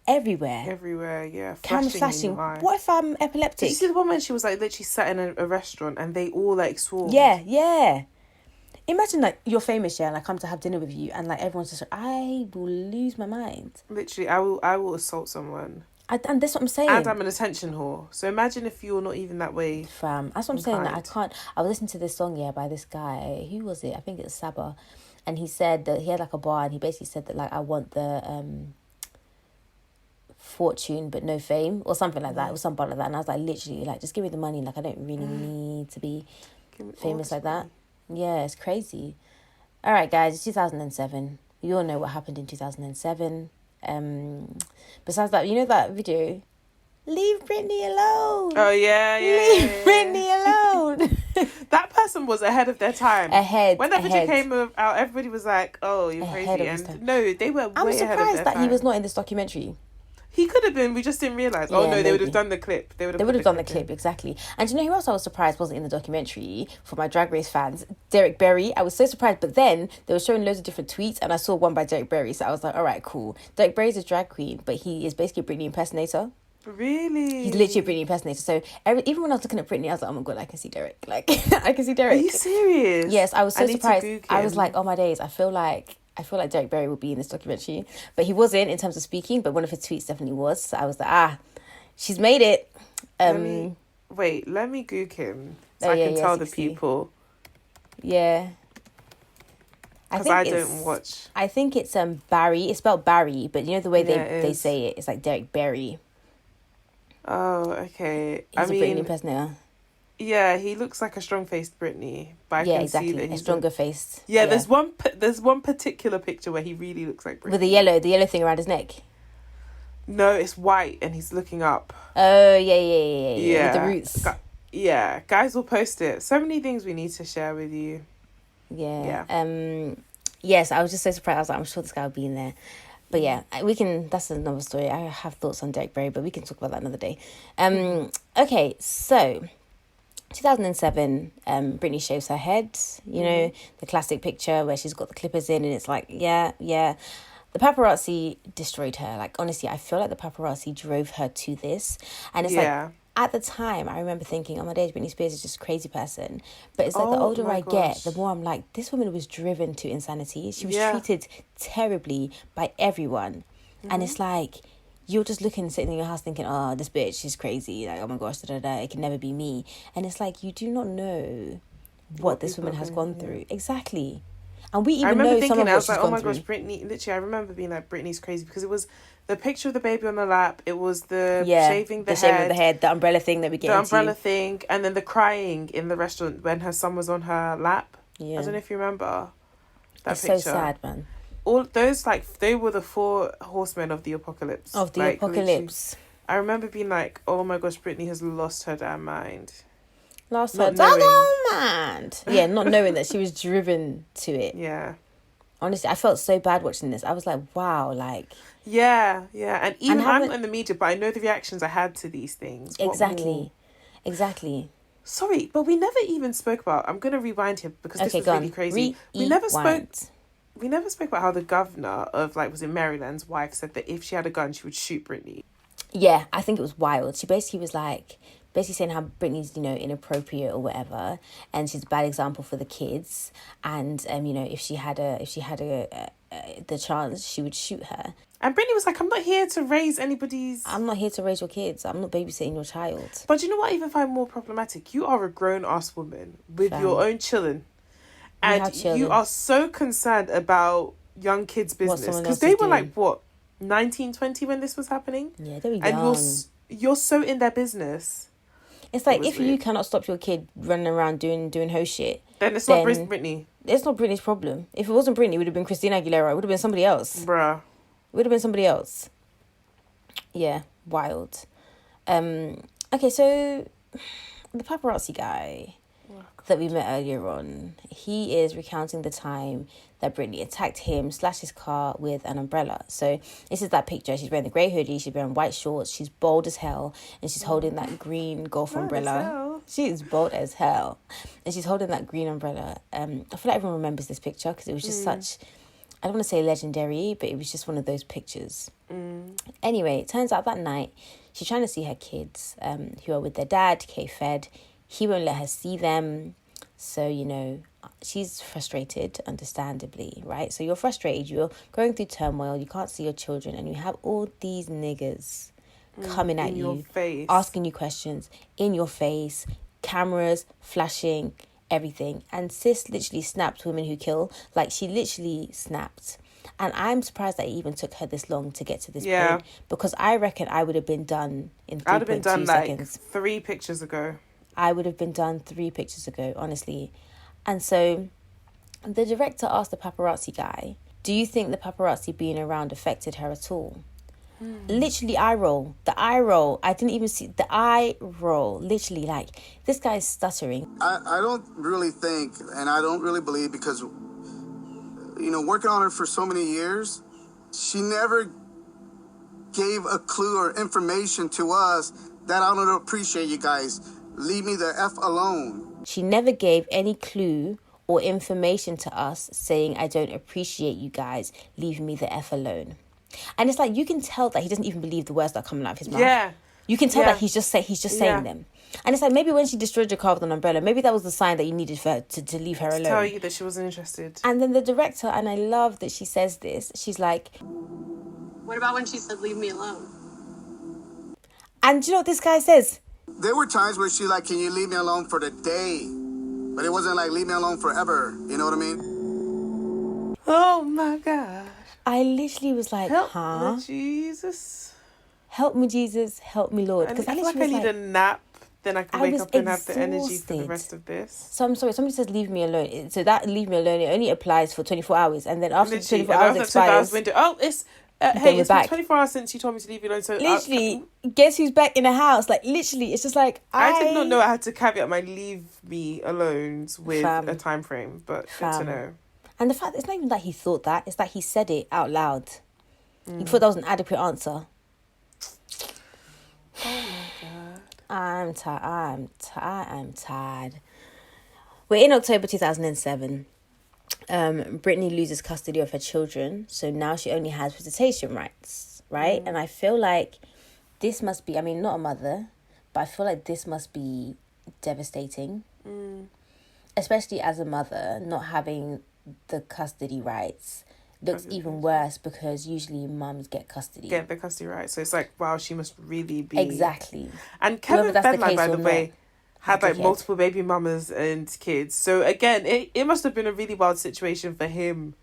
everywhere. Everywhere, yeah. Cameras flashing. What if I'm epileptic? Did you see the one when she was, like, literally sat in a restaurant and they all, like, swarmed? Yeah. Imagine, like, you're famous, and I come to have dinner with you, and, like, everyone's just like, I will lose my mind. Literally, I will assault someone. And that's what I'm saying. And I'm an attention whore. So imagine if you're not even that way. Fam, that's what I'm saying. Like, I can't... I was listening to this song, by this guy. Who was it? I think it's Saba. And he said that he had, like, a bar, and he basically said that, like, I want the fortune but no fame, or something like that. It was something like that. And I was like, literally, like, just give me the money. Like, I don't really need to be famous like that. Yeah, it's crazy. All right, guys, it's 2007. You all know what happened in 2007. Besides that, you know that video, leave Britney alone. Oh yeah. Leave Britney alone. That person was ahead of their time. When that video came out, everybody was like, oh, you're crazy. And no, they were way ahead of their time. I'm surprised that he was not in this documentary. He could have been. We just didn't realise. Oh, no, they would have done the clip. They would have done the clip, exactly. And you know who else I was surprised wasn't in the documentary for my Drag Race fans? Derek Berry. I was so surprised. But then they were showing loads of different tweets, and I saw one by Derek Berry. So I was like, all right, cool. Derek Berry's a drag queen, but he is basically a Britney impersonator. Really? He's literally a Britney impersonator. So even when I was looking at Britney, I was like, oh my God, I can see Derek. Like, I can see Derek. Are you serious? Yes, I was so surprised. I was like, oh my days, I feel like Derek Berry will be in this documentary. But he wasn't in terms of speaking, but one of his tweets definitely was. So I was like, she's made it. Let me Google him so I can tell the people. Yeah. Because I don't watch. I think it's Barry. It's spelled Barry, but you know the way they say it. It's like Derek Barry. Oh, okay. He's a Britney impersonator. Yeah, he looks like a strong-faced Britney, but I can see that he's a stronger faced. Yeah, there's one particular picture where he really looks like Britney. With the yellow thing around his neck. No, it's white and he's looking up. Oh, yeah. With the roots. Yeah, guys will post it. So many things we need to share with you. Yeah. Yes, I was just so surprised. I was like, I'm sure this guy will be in there. But yeah, that's another story. I have thoughts on Derek Barry, but we can talk about that another day. Okay, so 2007, Britney shaves her head. You know, the classic picture where she's got the clippers in and it's like, yeah. The paparazzi destroyed her. Like, honestly, I feel like the paparazzi drove her to this. And it's like, at the time, I remember thinking, oh my days, Britney Spears is just a crazy person. But it's like the older I get, the more I'm like, this woman was driven to insanity. She was treated terribly by everyone. And it's like, you're just sitting in your house thinking, oh, this bitch, she's crazy. Like, oh my gosh, it can never be me. And it's like, you do not know what this woman has gone through. Exactly. And we even know some of what she's gone through. I was like, oh my gosh, Britney, literally, I remember being like, Britney's crazy, because it was the picture of the baby on the lap, it was the shaving the head, the umbrella thing that we get into. The umbrella thing, and then the crying in the restaurant when her son was on her lap. Yeah. I don't know if you remember that picture. It's so sad, man. All those, like, they were the 4 horsemen of the apocalypse. Of the apocalypse. I remember being like, oh my gosh, Britney has lost her damn mind. Lost her damn mind. Yeah, not knowing that she was driven to it. Yeah. Honestly, I felt so bad watching this. I was like, wow, like... Yeah. And even I'm in the media, but I know the reactions I had to these things. Exactly. Sorry, but we never even spoke about... I'm going to rewind here because this was really crazy. We never spoke about how the governor of, like, was it Maryland's wife said that if she had a gun, she would shoot Britney. Yeah, I think it was wild. She basically was like... saying how Britney's, inappropriate or whatever, and she's a bad example for the kids. And if she had the chance, she would shoot her. And Britney was like, I'm not here to raise your kids. I'm not babysitting your child. But you know what I even find more problematic? You are a grown-ass woman with your own children. And you are so concerned about young kids' business. Because they were like, what, 19, 20 when this was happening? Yeah, they were young. And you're so in their business. It's like, if you cannot stop your kid running around doing ho shit, then it's not Britney. It's not Britney's problem. If it wasn't Britney, it would have been Christina Aguilera. It would have been somebody else. Bruh. It would have been somebody else. Yeah, wild. Okay, so the paparazzi guy that we met earlier on, he is recounting the time that Britney attacked him, slashed his car with an umbrella. So this is that picture. She's wearing the grey hoodie, she's wearing white shorts, she's bold as hell, and she's holding that green golf umbrella. She is bold as hell. And she's holding that green umbrella. I feel like everyone remembers this picture because it was just such, I don't want to say legendary, but it was just one of those pictures. Anyway, it turns out that night, she's trying to see her kids who are with their dad, K-Fed. He won't let her see them. So, she's frustrated, understandably, right? So you're frustrated, you're going through turmoil, you can't see your children, and you have all these niggas coming at you, face, asking you questions, in your face, cameras, flashing, everything. And sis literally snapped women who kill. Like, she literally snapped. And I'm surprised that it even took her this long to get to this point. Because I reckon I would have been done in 3.2 seconds. I'd have been done like 3 pictures ago. I would have been done 3 pictures ago, honestly. And so the director asked the paparazzi guy, do you think the paparazzi being around affected her at all? Literally eye roll. The eye roll. I didn't even see the eye roll. Literally, like, this guy's stuttering. I don't really think, and I don't really believe, because, working on her for so many years, she never gave a clue or information to us that I don't appreciate you guys. Leave me the F alone. She never gave any clue or information to us saying, I don't appreciate you guys. Leave me the F alone. And it's like, you can tell that he doesn't even believe the words that are coming out of his mouth. Yeah. You can tell that he's just saying them. And it's like, maybe when she destroyed your car with an umbrella, maybe that was the sign that you needed for her to leave her alone. To tell you that she wasn't interested. And then the director, and I love that she says this, she's like, what about when she said, leave me alone? And do you know what this guy says? There were times where she like, can you leave me alone for the day? But it wasn't like, leave me alone forever. You know what I mean? Oh my God. I literally was like, Help huh? me, Jesus. Help me, Jesus. Help me, Lord. I Because feel like I need a nap. Then I can wake up and have the energy for the rest of this. So I'm sorry, somebody says leave me alone. So that leave me alone, it only applies for 24 hours. And then after the 24 hours expires... Oh, it's... hey, it's been 24 hours since you told me to leave you alone. So literally, guess who's back in the house? Like, literally, it's just like... I did not know I had to caveat my leave me alones with a time frame. But good to know. And the fact, it's not even that he thought that. It's that he said it out loud. He thought that was an adequate answer. Oh my God. I'm tired. We're in October 2007. Britney loses custody of her children, so now she only has visitation rights, right? And I feel like this must be, I mean, not a mother, but I feel like this must be devastating. Especially as a mother, not having the custody rights looks even worse because usually mums get custody. Get the custody rights. So it's like, wow, she must really be... Exactly. And Kevin Federline, by the way, had like multiple baby mamas and kids. So again, it must have been a really wild situation for him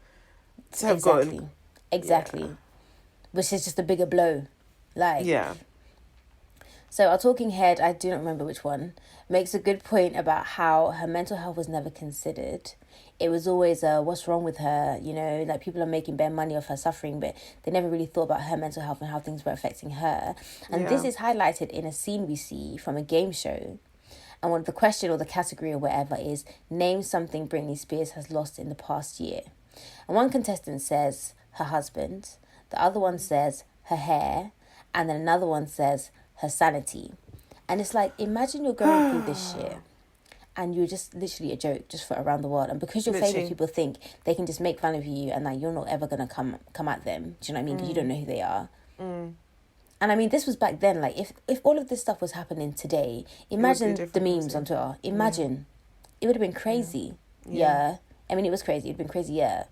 to have gotten. Exactly. Yeah. Which is just a bigger blow. Like... Yeah. So our talking head, I do not remember which one, makes a good point about how her mental health was never considered. It was always, what's wrong with her? You know, like people are making bare money off her suffering, but they never really thought about her mental health and how things were affecting her. And this is highlighted in a scene we see from a game show. And one of the question or the category or whatever is, name something Britney Spears has lost in the past year. And one contestant says her husband, the other one says her hair, and then another one says her sanity. And it's like, imagine you're going through this shit and you're just literally a joke just for around the world, and because you're famous, people think they can just make fun of you and that you're not ever gonna come at them. Do you know what I mean? Because you don't know who they are. And I mean, this was back then. Like, if all of this stuff was happening today, imagine the memes on Twitter. Imagine. It would have been crazy. Yeah. I mean, it was crazy. It'd been crazy, yeah.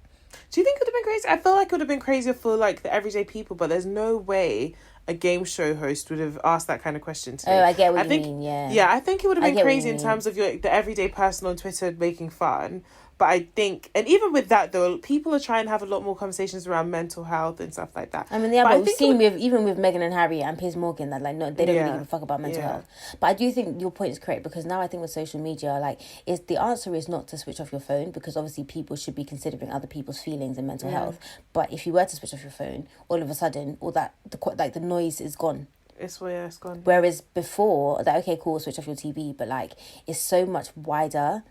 Do you think it would have been crazy? I feel like it would have been crazier for like the everyday people, but there's no way a game show host would have asked that kind of question today. Oh, I get what you mean, yeah. Yeah, I think it would have been crazy in terms of the everyday person on Twitter making fun. But I think, and even with that though, people are trying to have a lot more conversations around mental health and stuff like that. I mean, but we've seen even with Meghan and Harry and Piers Morgan that like no, they don't really give a fuck about mental health. But I do think your point is correct, because now I think with social media, like, the answer is not to switch off your phone, because obviously people should be considering other people's feelings and mental health. But if you were to switch off your phone, all of a sudden, all that the noise is gone. It's gone. Whereas before, that okay, cool, switch off your TV, but like it's so much wider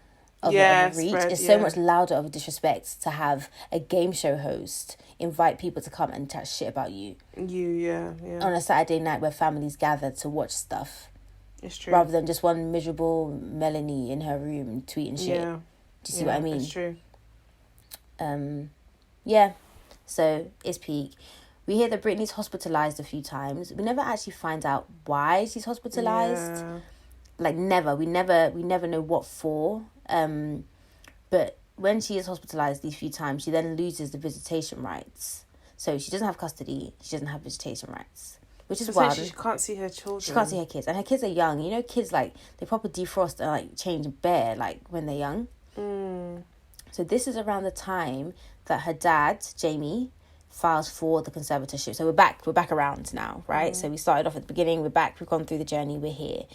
of a reach. It's so much louder of a disrespect to have a game show host invite people to come and chat shit about you. On a Saturday night where families gather to watch stuff. It's true. Rather than just one miserable Melanie in her room tweeting shit. Do you see what I mean? It's true. Yeah. So it's peak. We hear that Britney's hospitalised a few times. We never actually find out why she's hospitalised. Yeah. Like, never. We never know what for. But when she is hospitalised these few times, she then loses the visitation rights. So she doesn't have custody. She doesn't have visitation rights. Which is wild. She can't see her children. She can't see her kids. And her kids are young. You know, kids, like, they proper defrost and, like, change bare, like, when they're young. So this is around the time that her dad, Jamie, files for the conservatorship. So we're back around now, right? So we started off at the beginning, we're back, we've gone through the journey, we're here.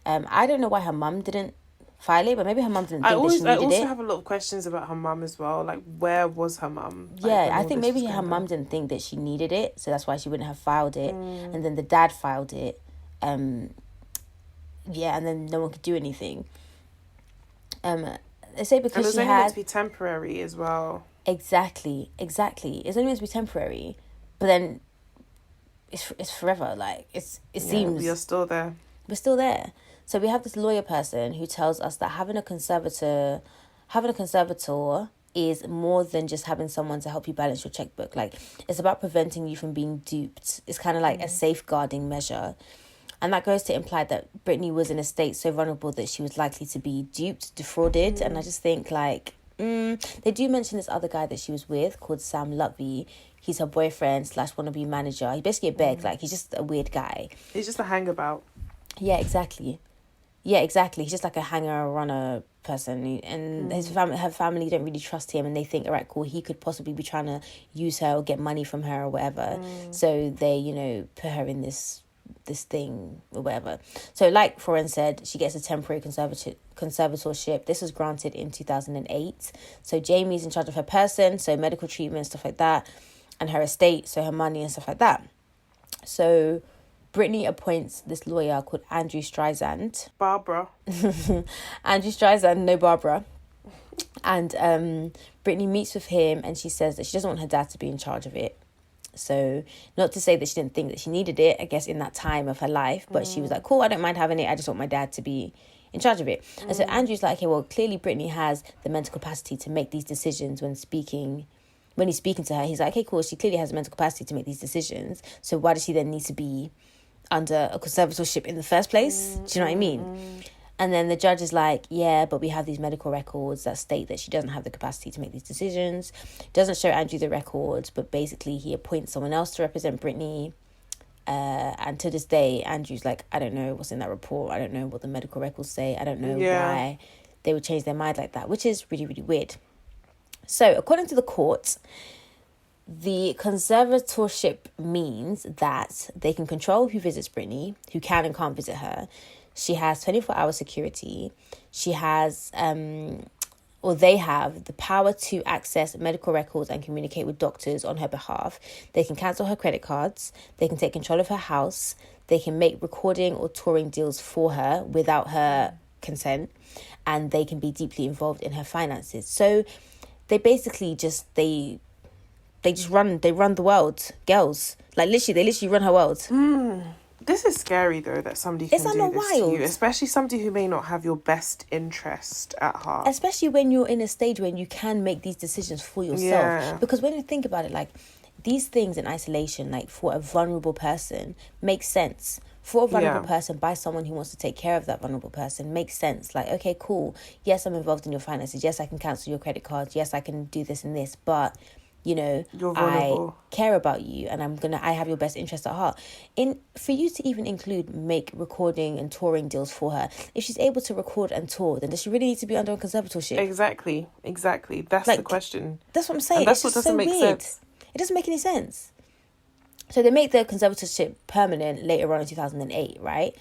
I don't know why her mum didn't file it, but maybe her mum didn't think that she needed it. I also have a lot of questions about her mum as well. Like, where was her mum? Yeah, I think maybe her mum didn't think that she needed it, so that's why she wouldn't have filed it. And then the dad filed it. And then no one could do anything. They say because and it was she only had... meant to be temporary as well. Exactly. It's only meant to be temporary, but then it's forever. Like, it seems... We are still there. We're still there. So we have this lawyer person who tells us that having a conservator is more than just having someone to help you balance your checkbook. Like, it's about preventing you from being duped. It's kind of like a safeguarding measure. And that goes to imply that Britney was in a state so vulnerable that she was likely to be duped, defrauded. And I just think, like, they do mention this other guy that she was with called Sam Lutby. He's her boyfriend / wannabe manager. He's basically a beg. Like, he's just a weird guy. He's just a hangabout. Yeah, exactly. Yeah, exactly. He's just like a hanger runner person, and her family don't really trust him, and they think, all right, cool, he could possibly be trying to use her or get money from her or whatever. So they, put her in this thing or whatever. So like Foren said, she gets a temporary conservatorship. This was granted in 2008. So Jamie's in charge of her person, so medical treatment, stuff like that, and her estate, so her money and stuff like that. So Britney appoints this lawyer called Andrew Streisand. Barbara. Andrew Streisand, no Barbara. And Britney meets with him, and she says that she doesn't want her dad to be in charge of it. So not to say that she didn't think that she needed it, I guess, in that time of her life, but she was like, cool, I don't mind having it. I just want my dad to be in charge of it. And so Andrew's like, okay, well, clearly Britney has the mental capacity to make these decisions when he's speaking to her. He's like, okay, cool, she clearly has the mental capacity to make these decisions. So why does she then need to be under a conservatorship in the first place? Do you know what I mean? And then the judge is like, yeah, but we have these medical records that state that she doesn't have the capacity to make these decisions. Doesn't show Andrew the records, but basically he appoints someone else to represent Britney. And to this day, Andrew's like, I don't know what's in that report. I don't know what the medical records say. I don't know why they would change their mind like that, which is really, really weird. So according to the court, the conservatorship means that they can control who visits Britney, who can and can't visit her. She has 24-hour security. She has, or they have, the power to access medical records and communicate with doctors on her behalf. They can cancel her credit cards. They can take control of her house. They can make recording or touring deals for her without her consent. And they can be deeply involved in her finances. So they basically just, they run the world, girls. Like, they literally run her world. This is scary, though, that somebody can do Isn't that this wild? to you, especially somebody who may not have your best interest at heart. Especially when you're in a stage when you can make these decisions for yourself. Yeah. Because when you think about it, like, these things in isolation, like, for a vulnerable person, makes sense. For a vulnerable person, by someone who wants to take care of that vulnerable person, makes sense. Like, okay, cool. Yes, I'm involved in your finances. Yes, I can cancel your credit cards. Yes, I can do this and this. But I care about you, and I have your best interest at heart. For you to even make recording and touring deals for her, if she's able to record and tour, then does she really need to be under a conservatorship? Exactly. That's the question. That's what I'm saying. And that's what doesn't make sense. It doesn't make any sense. So they make the conservatorship permanent later on in 2008, right?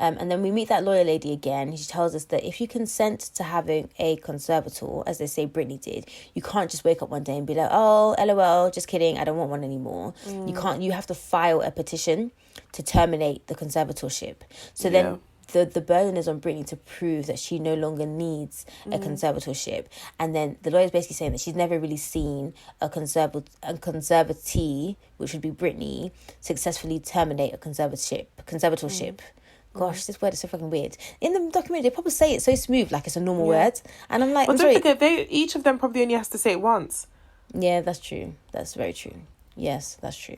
And then we meet that lawyer lady again. She tells us that if you consent to having a conservator, as they say Britney did, you can't just wake up one day and be like, oh, LOL, just kidding, I don't want one anymore. You have to file a petition to terminate the conservatorship. So then the burden is on Britney to prove that she no longer needs a conservatorship. And then the lawyer's basically saying that she's never really seen a conservatee, which would be Britney, successfully terminate a conservatorship. Gosh, this word is so fucking weird. In the documentary, they probably say it so smooth, like it's a normal word. And I'm like, but don't forget, each of them probably only has to say it once. Yeah, that's true. That's very true. Yes, that's true.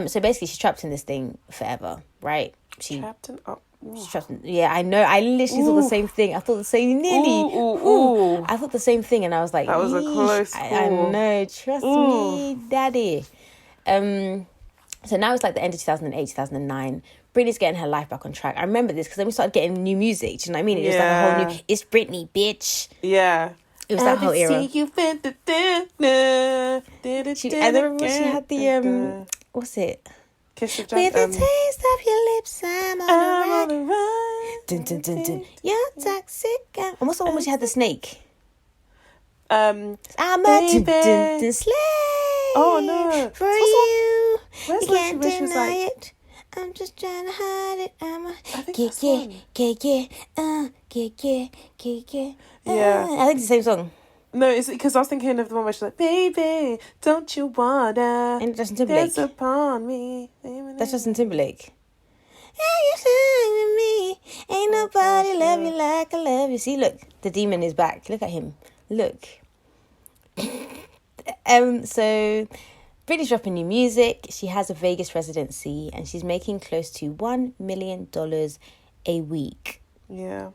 So basically, she's trapped in this thing forever, right? She's trapped in. Yeah, I know. I literally thought the same thing. I thought the same. I thought the same thing, and I was like, that was a close call. I know. Trust me, daddy. So now it's like the end of 2008, 2009. Britney's getting her life back on track. I remember this because then we started getting new music. Do you know what I mean? It was like a whole new. It's Britney, bitch. Yeah. It was that whole era. And then remember she had the what's it? Kiss the With the taste of your lips, I'm on the run. Dun, dun, dun, dun. You're toxic. And what's the one where she had the snake? I'm a dun, slave. Oh no! For you, where's you can't she was deny like, it. I'm just trying to hide it. I think I think it's the same song. No, it's because I was thinking of the one where she's like, baby, don't you wanna Justin Timberlake. dance upon me? That's Justin Timberlake. Me. Ain't nobody love you like I love you. See, look, the demon is back. Look at him. Look. So Britney's dropping new music. She has a Vegas residency and she's making close to $1 million a week. Yeah.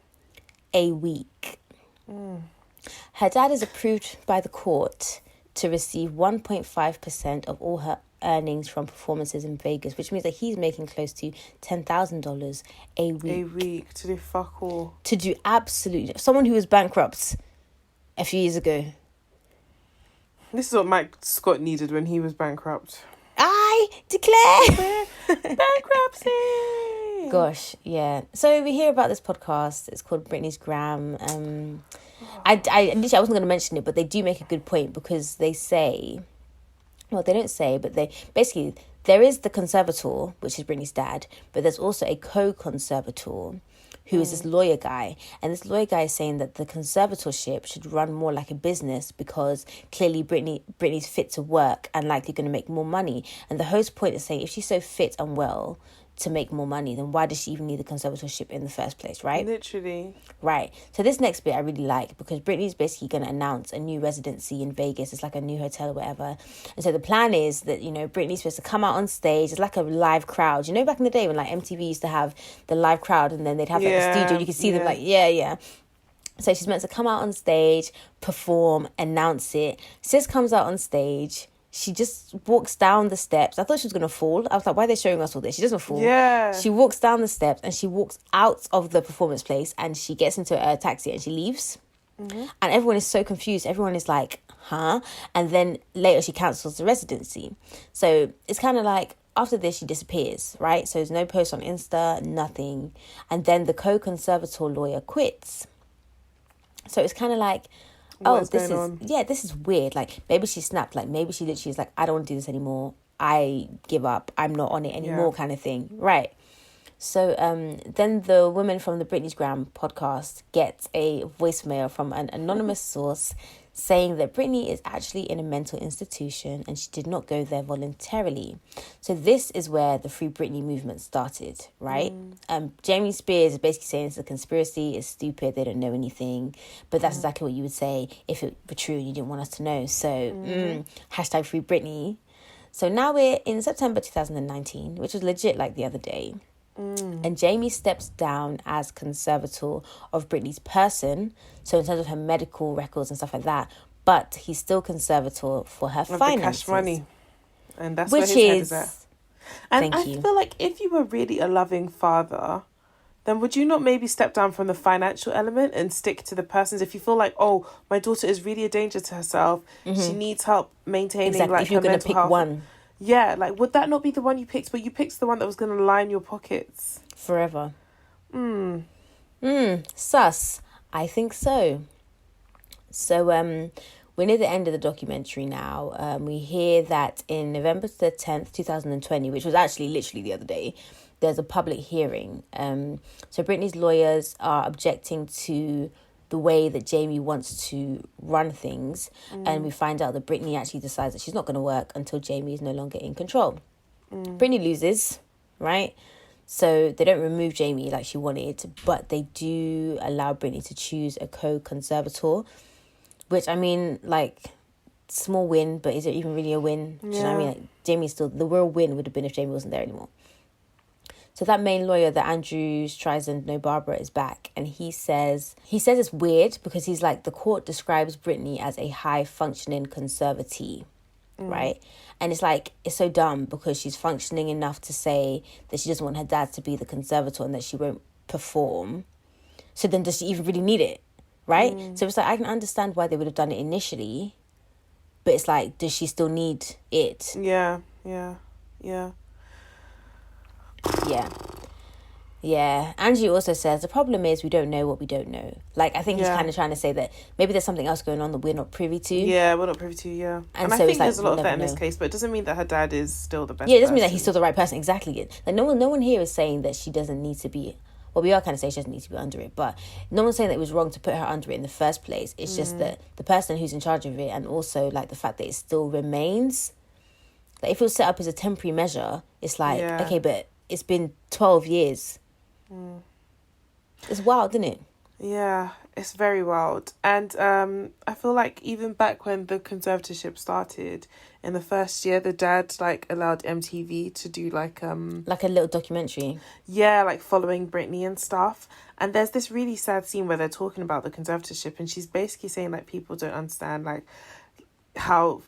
A week. Her dad is approved by the court to receive 1.5% of all her earnings from performances in Vegas, which means that he's making close to $10,000 a week. A week to do fuck all. To do absolutely... Someone who was bankrupt a few years ago. This is what Mike Scott needed when he was bankrupt. I declare bankruptcy. Gosh, yeah. So we hear about this podcast. It's called Britney's Gram. I literally, I wasn't going to mention it, but they do make a good point because they say, well, they don't say, but they basically, there is the conservator, which is Britney's dad, but there's also a co-conservator who is this lawyer guy. And this lawyer guy is saying that the conservatorship should run more like a business because clearly Britney's fit to work and likely going to make more money. And the host point is saying if she's so fit and well to make more money, then why does she even need the conservatorship in the first place, right? Literally. Right. So this next bit I really like because Britney's basically going to announce a new residency in Vegas. It's like a new hotel or whatever. And so the plan is that, you know, Britney's supposed to come out on stage. It's like a live crowd. You know, back in the day when like MTV used to have the live crowd and then they'd have like a studio and you could see them like, yeah. So she's meant to come out on stage, perform, announce it. Sis comes out on stage. She just walks down the steps. I thought she was going to fall. I was like, why are they showing us all this? She doesn't fall. Yeah. She walks down the steps and she walks out of the performance place and she gets into a taxi and she leaves. Mm-hmm. And everyone is so confused. Everyone is like, huh? And then later she cancels the residency. So it's kind of like, after this, she disappears, right? So there's no post on Insta, nothing. And then the co-conservator lawyer quits. So it's kind of like, this is weird. Like, maybe she snapped. Like, maybe she literally is like, I don't want to do this anymore. I give up. I'm not on it anymore kind of thing. Right. So then the woman from the Britney's Gram podcast gets a voicemail from an anonymous source saying that Britney is actually in a mental institution and she did not go there voluntarily. So this is where the Free Britney movement started, right? Jamie Spears is basically saying it's a conspiracy, it's stupid, they don't know anything. But that's exactly what you would say if it were true and you didn't want us to know. So hashtag Free Britney. So now we're in September 2019, which was legit like the other day. And Jamie steps down as conservator of Britney's person, so in terms of her medical records and stuff like that, but he's still conservator for her finances. The cash money. And that's where his head is at. And I feel like if you were really a loving father, then would you not maybe step down from the financial element and stick to the persons? If you feel like, oh, my daughter is really a danger to herself, she needs help maintaining like if you're going to pick health. One. Yeah, like, would that not be the one you picked? But you picked the one that was going to line your pockets. Forever. Sus. I think so. So, we're near the end of the documentary now. We hear that in November the 10th, 2020, which was actually literally the other day, there's a public hearing. So Britney's lawyers are objecting to the way that Jamie wants to run things. And we find out that Britney actually decides that she's not going to work until Jamie is no longer in control. Britney loses, right? So they don't remove Jamie like she wanted, but they do allow Britney to choose a co-conservator, which, I mean, like, small win, but is it even really a win? Do you know what I mean? Like, Jamie's still, the real win would have been if Jamie wasn't there anymore. So that main lawyer that Andrew Streisand, no Barbara, is back. And he says it's weird because he's like, the court describes Britney as a high-functioning conservatee, right? And it's like, it's so dumb because she's functioning enough to say that she doesn't want her dad to be the conservator and that she won't perform. So then does she even really need it, right? So it's like, I can understand why they would have done it initially. But it's like, does she still need it? Yeah. Angie also says the problem is we don't know what we don't know. Like, I think he's kind of trying to say that maybe there's something else going on that we're not privy to. Yeah, we're not privy to, and so I think there's a lot of that in this case, but it doesn't mean that her dad is still the best. Yeah, it doesn't mean that he's still the right person. Exactly. Like, no one here is saying that she doesn't need to be, well, we are kind of saying she doesn't need to be under it, but no one's saying that it was wrong to put her under it in the first place. It's just that the person who's in charge of it, and also like the fact that it still remains, like, if it was set up as a temporary measure, it's like, okay, but it's been 12 years. It's wild, isn't it? Yeah, it's very wild. And I feel like even back when the conservatorship started, in the first year, the dad like allowed MTV to do like a little documentary. Yeah, like following Britney and stuff. And there's this really sad scene where they're talking about the conservatorship, and she's basically saying like people don't understand, like, how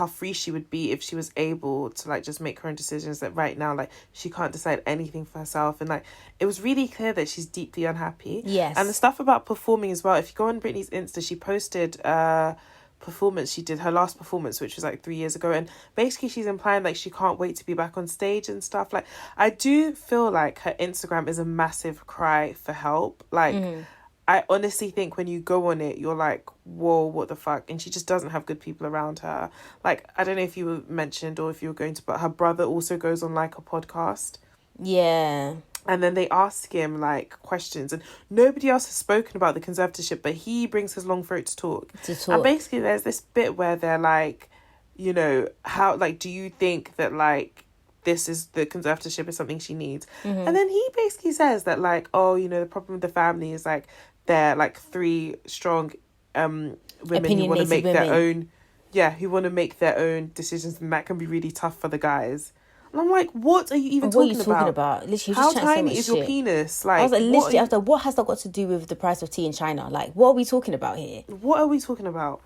free she would be if she was able to like just make her own decisions, that right now like she can't decide anything for herself, and like it was really clear that she's deeply unhappy. Yes. And the stuff about performing as well, if you go on Britney's Insta, she posted performance she did, her last performance, which was like 3 years ago, and basically she's implying like she can't wait to be back on stage and stuff. Like I do feel like her Instagram is a massive cry for help. Like I honestly think when you go on it, you're like, whoa, what the fuck? And she just doesn't have good people around her. Like, I don't know if you mentioned or if you were going to, but her brother also goes on like a podcast. Yeah. And then they ask him like questions, and nobody else has spoken about the conservatorship, but he brings his long throat to talk. And basically there's this bit where they're like, you know, how, like, do you think that like this is, the conservatorship is something she needs? And then he basically says that like, oh, you know, the problem with the family is like they're like 3 strong women who want to make their own, who want to make their own decisions, and that can be really tough for the guys. And I'm like, what are you even talking about? Literally, how tiny is your penis? Like, I was like, literally, after what has that got to do with the price of tea in China? Like, what are we talking about here? What are we talking about?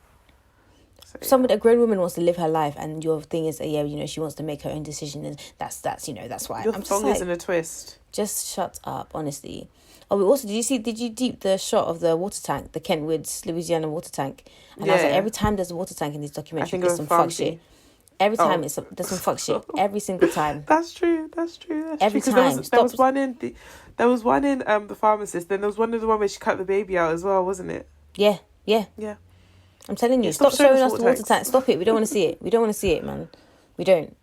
A grown woman wants to live her life, and your thing is, you know, she wants to make her own decision, and that's you know, that's why. Your thong is in a twist. Just shut up, honestly. Oh, we also, did you deep the shot of the water tank, the Kentwood's Louisiana water tank? And I was like, every time there's a water tank in this documentary, there's some fuck shit. Every time there's some fuck shit. Every single time. That's true. Every true. time. There was one in the pharmacist. Then there was one where she cut the baby out as well, wasn't it? Yeah. I'm telling you, stop showing us the water tank. Stop it. We don't want to see it. We don't want to see it, man. We don't.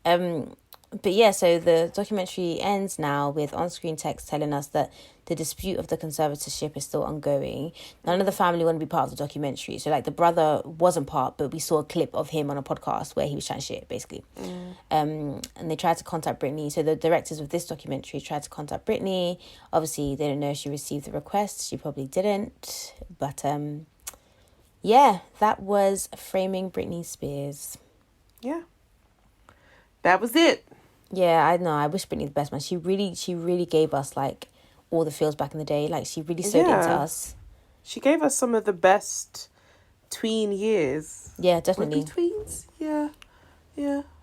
But yeah, so the documentary ends now with on-screen text telling us that the dispute of the conservatorship is still ongoing. None of the family want to be part of the documentary. So, like, the brother wasn't part, but we saw a clip of him on a podcast where he was chatting shit, basically. And they tried to contact Britney. So the directors of this documentary tried to contact Britney. Obviously, they don't know if she received the request. She probably didn't. But, yeah, that was Framing Britney Spears. Yeah. That was it. Yeah, I know. I wish Britney the best, man. She really gave us, like, all the feels back in the day. Like, she really sewed into us. She gave us some of the best tween years. Yeah, definitely. Were we tweens? Yeah,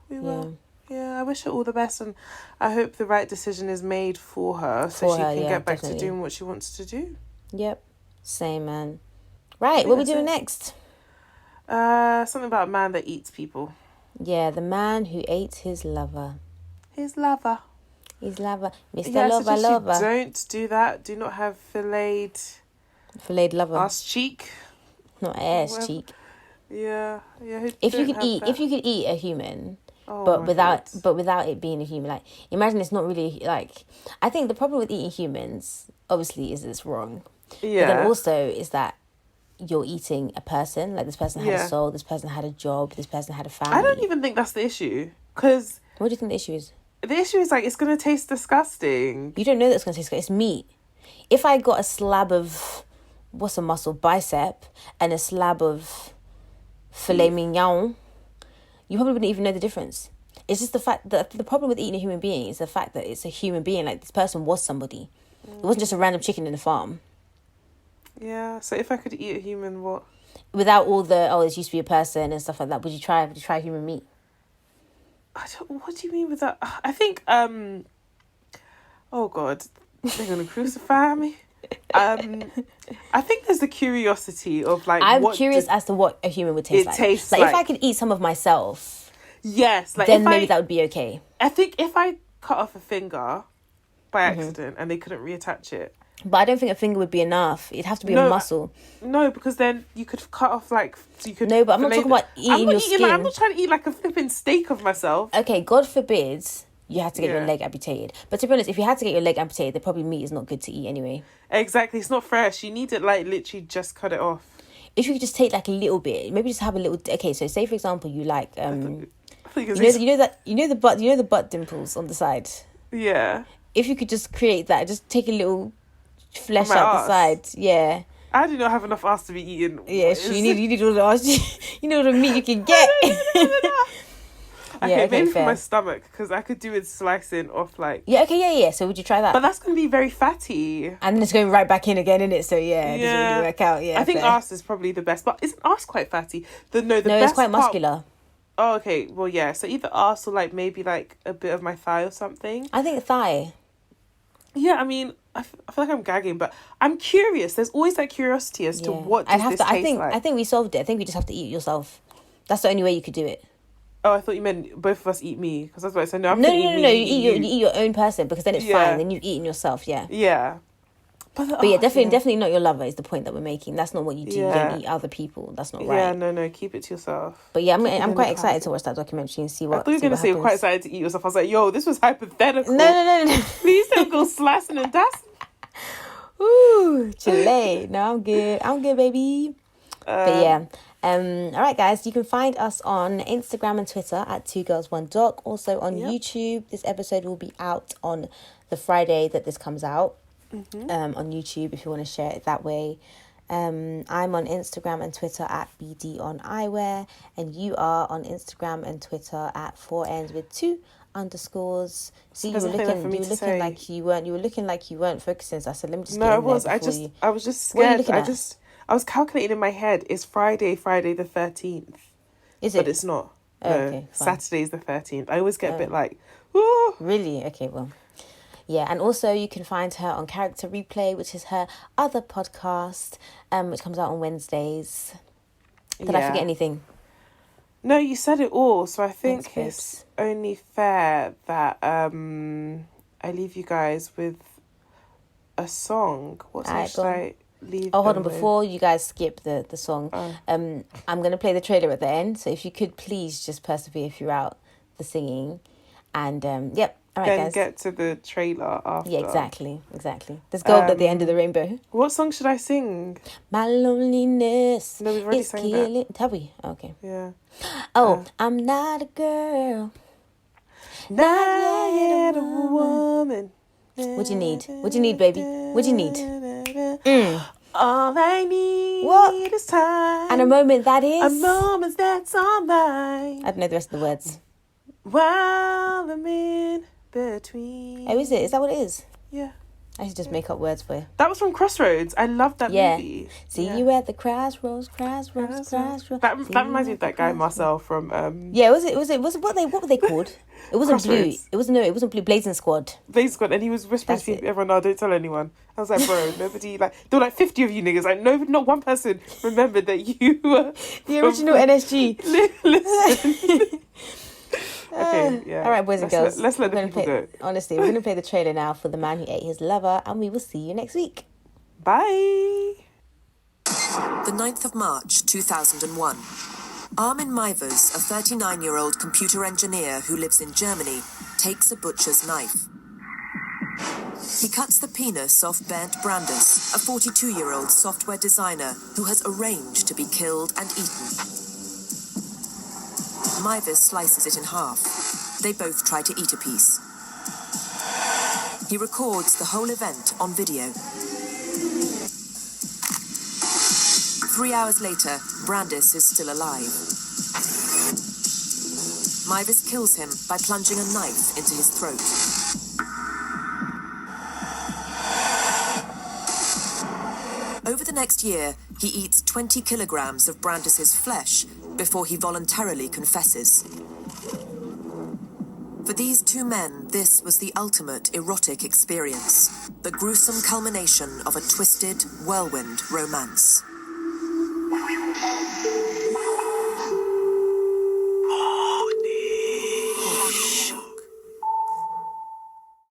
we were. Yeah, I wish her all the best, and I hope the right decision is made for her so she can get back to doing what she wants to do. Yep. Same, man. Right, what are we doing next? Something about a man that eats people. Yeah, the man who ate his lover. His lover. Mr. Lover. Don't do that. Do not have filleted lover. Ass cheek. Not ass cheek. Yeah. If you could eat a human, but without it being a human, like, imagine it's not really, like, I think the problem with eating humans obviously is it's wrong. Yeah. But then also is that you're eating a person. Like, this person had a soul, this person had a job, this person had a family. I don't even think that's the issue. Because what do you think the issue is? The issue is, like, it's going to taste disgusting. You don't know that it's going to taste good. It's meat. If I got a slab of, what's a muscle? Bicep, and a slab of filet mignon, you probably wouldn't even know the difference. It's just the fact that the problem with eating a human being is the fact that it's a human being. Like, this person was somebody. It wasn't just a random chicken in the farm. Yeah, so if I could eat a human, what? Without all the, this used to be a person and stuff like that, would you try human meat? What do you mean with that? I think, oh God, they're going to crucify me. I think there's the curiosity of, like, I'm curious as to what a human would taste like. Tastes like, if I could eat some of myself, yes, like, then maybe that would be okay. I think if I cut off a finger by accident and they couldn't reattach it. But I don't think a finger would be enough. It'd have to be a muscle. No, because then you could cut off, like, so you could. No, but I'm not talking about eating your skin. I'm not trying to eat like a flipping steak of myself. Okay, God forbid you had to get your leg amputated. But to be honest, if you had to get your leg amputated, then probably meat is not good to eat anyway. Exactly, it's not fresh. You need it, like, literally just cut it off. If you could just take, like, a little bit, maybe just have a little. Okay, so say for example you like you know the butt dimples on the side. Yeah. If you could just create that, just take a little flesh out the side. Yeah. I do not have enough ass to be eating. Yeah, you need all the ass. You need all the meat you can get. Okay, maybe fair. for my stomach, because I could do with slicing off like... Yeah, okay, yeah. So would you try that? But that's going to be very fatty. And then it's going right back in again, innit? So yeah, it doesn't really work out. Yeah, I think fair. arse is probably the best. But isn't arse quite fatty? No, best it's quite muscular. Oh, okay. Well, yeah. So either arse or like maybe like a bit of my thigh or something. I think thigh. Yeah, I mean, I feel like I'm gagging, but I'm curious. There's always that curiosity as to what does this taste like. I think we solved it. I think we just have to eat it yourself. That's the only way you could do it. Oh, I thought you meant both of us eat me, because that's what I said. No, No. You eat your own person, because then it's fine. Then you've eaten yourself. Yeah. Yeah. But yeah, definitely not your lover is the point that we're making. That's not what you do. You don't eat other people. That's not right. Yeah, no, keep it to yourself. But yeah, I'm quite excited to watch that documentary and see what. I thought you were going to say you're quite excited to eat yourself. I was like, yo, this was hypothetical. No. Please don't go slicing and dicing. Ooh, Chile. No, I'm good, baby. But yeah. All right, guys, you can find us on Instagram and Twitter at 2girls1doc. Also on YouTube. This episode will be out on the Friday that this comes out. On YouTube, if you want to share it that way. I'm on Instagram and Twitter at BDOnEyewear, and you are on Instagram and Twitter at 4ends with 2 underscores. See, you were looking like you weren't. You were looking like you weren't focusing. So I said, let me just. No, I was. I was just scared. I was calculating in my head. It's Friday the 13th. Is it? But it's not. Oh, no, okay, Saturday's the 13th. I always get a bit like, ooh. Really? Okay, well. Yeah, and also you can find her on Character Replay, which is her other podcast, which comes out on Wednesdays. Did I forget anything? No, you said it all. So I think it's only fair that I leave you guys with a song. What song should I leave? Oh, hold on. Before you guys skip the song, I'm going to play the trailer at the end. So if you could please just persevere throughout the singing. And, yep. All right, then guys. Get to the trailer after. Yeah, exactly. There's gold at the end of the rainbow. What song should I sing? My loneliness. No, we've already sang that. Have we? Okay. Yeah. Oh, I'm not a girl. Not yet a woman. What do you need? What do you need, baby? What do you need? All I need is time. And a moment that is. A moment that's all mine. I don't know the rest of the words. While I'm in between. Oh, is it? Is that what it is? Yeah. I should just make up words for you. That was from Crossroads. I love that movie. See you at the crossroads. That reminds me of that guy Marcel from Yeah, was it what were they called? It wasn't Blue. It wasn't Blue. Blazing Squad. Blazing Squad, and he was whispering to everyone, "No, don't tell anyone." I was like, bro, nobody there were like 50 of you niggas. Like, no, not one person remembered that you were the original NSG. Listen. Okay, yeah. All right, boys and girls. Let's let the people go. Honestly, we're going to play the trailer now for The Man Who Ate His Lover, and we will see you next week. Bye. The 9th of March, 2001. Armin Mivers, a 39-year-old computer engineer who lives in Germany, takes a butcher's knife. He cuts the penis off Bernd Brandes, a 42-year-old software designer who has arranged to be killed and eaten. Mivers slices it in half. They both try to eat a piece. He records the whole event on video. 3 hours later, Brandes is still alive. Mivers kills him by plunging a knife into his throat. Over the next year, he eats 20 kilograms of Brandes' flesh before he voluntarily confesses. For these two men, this was the ultimate erotic experience, the gruesome culmination of a twisted, whirlwind romance.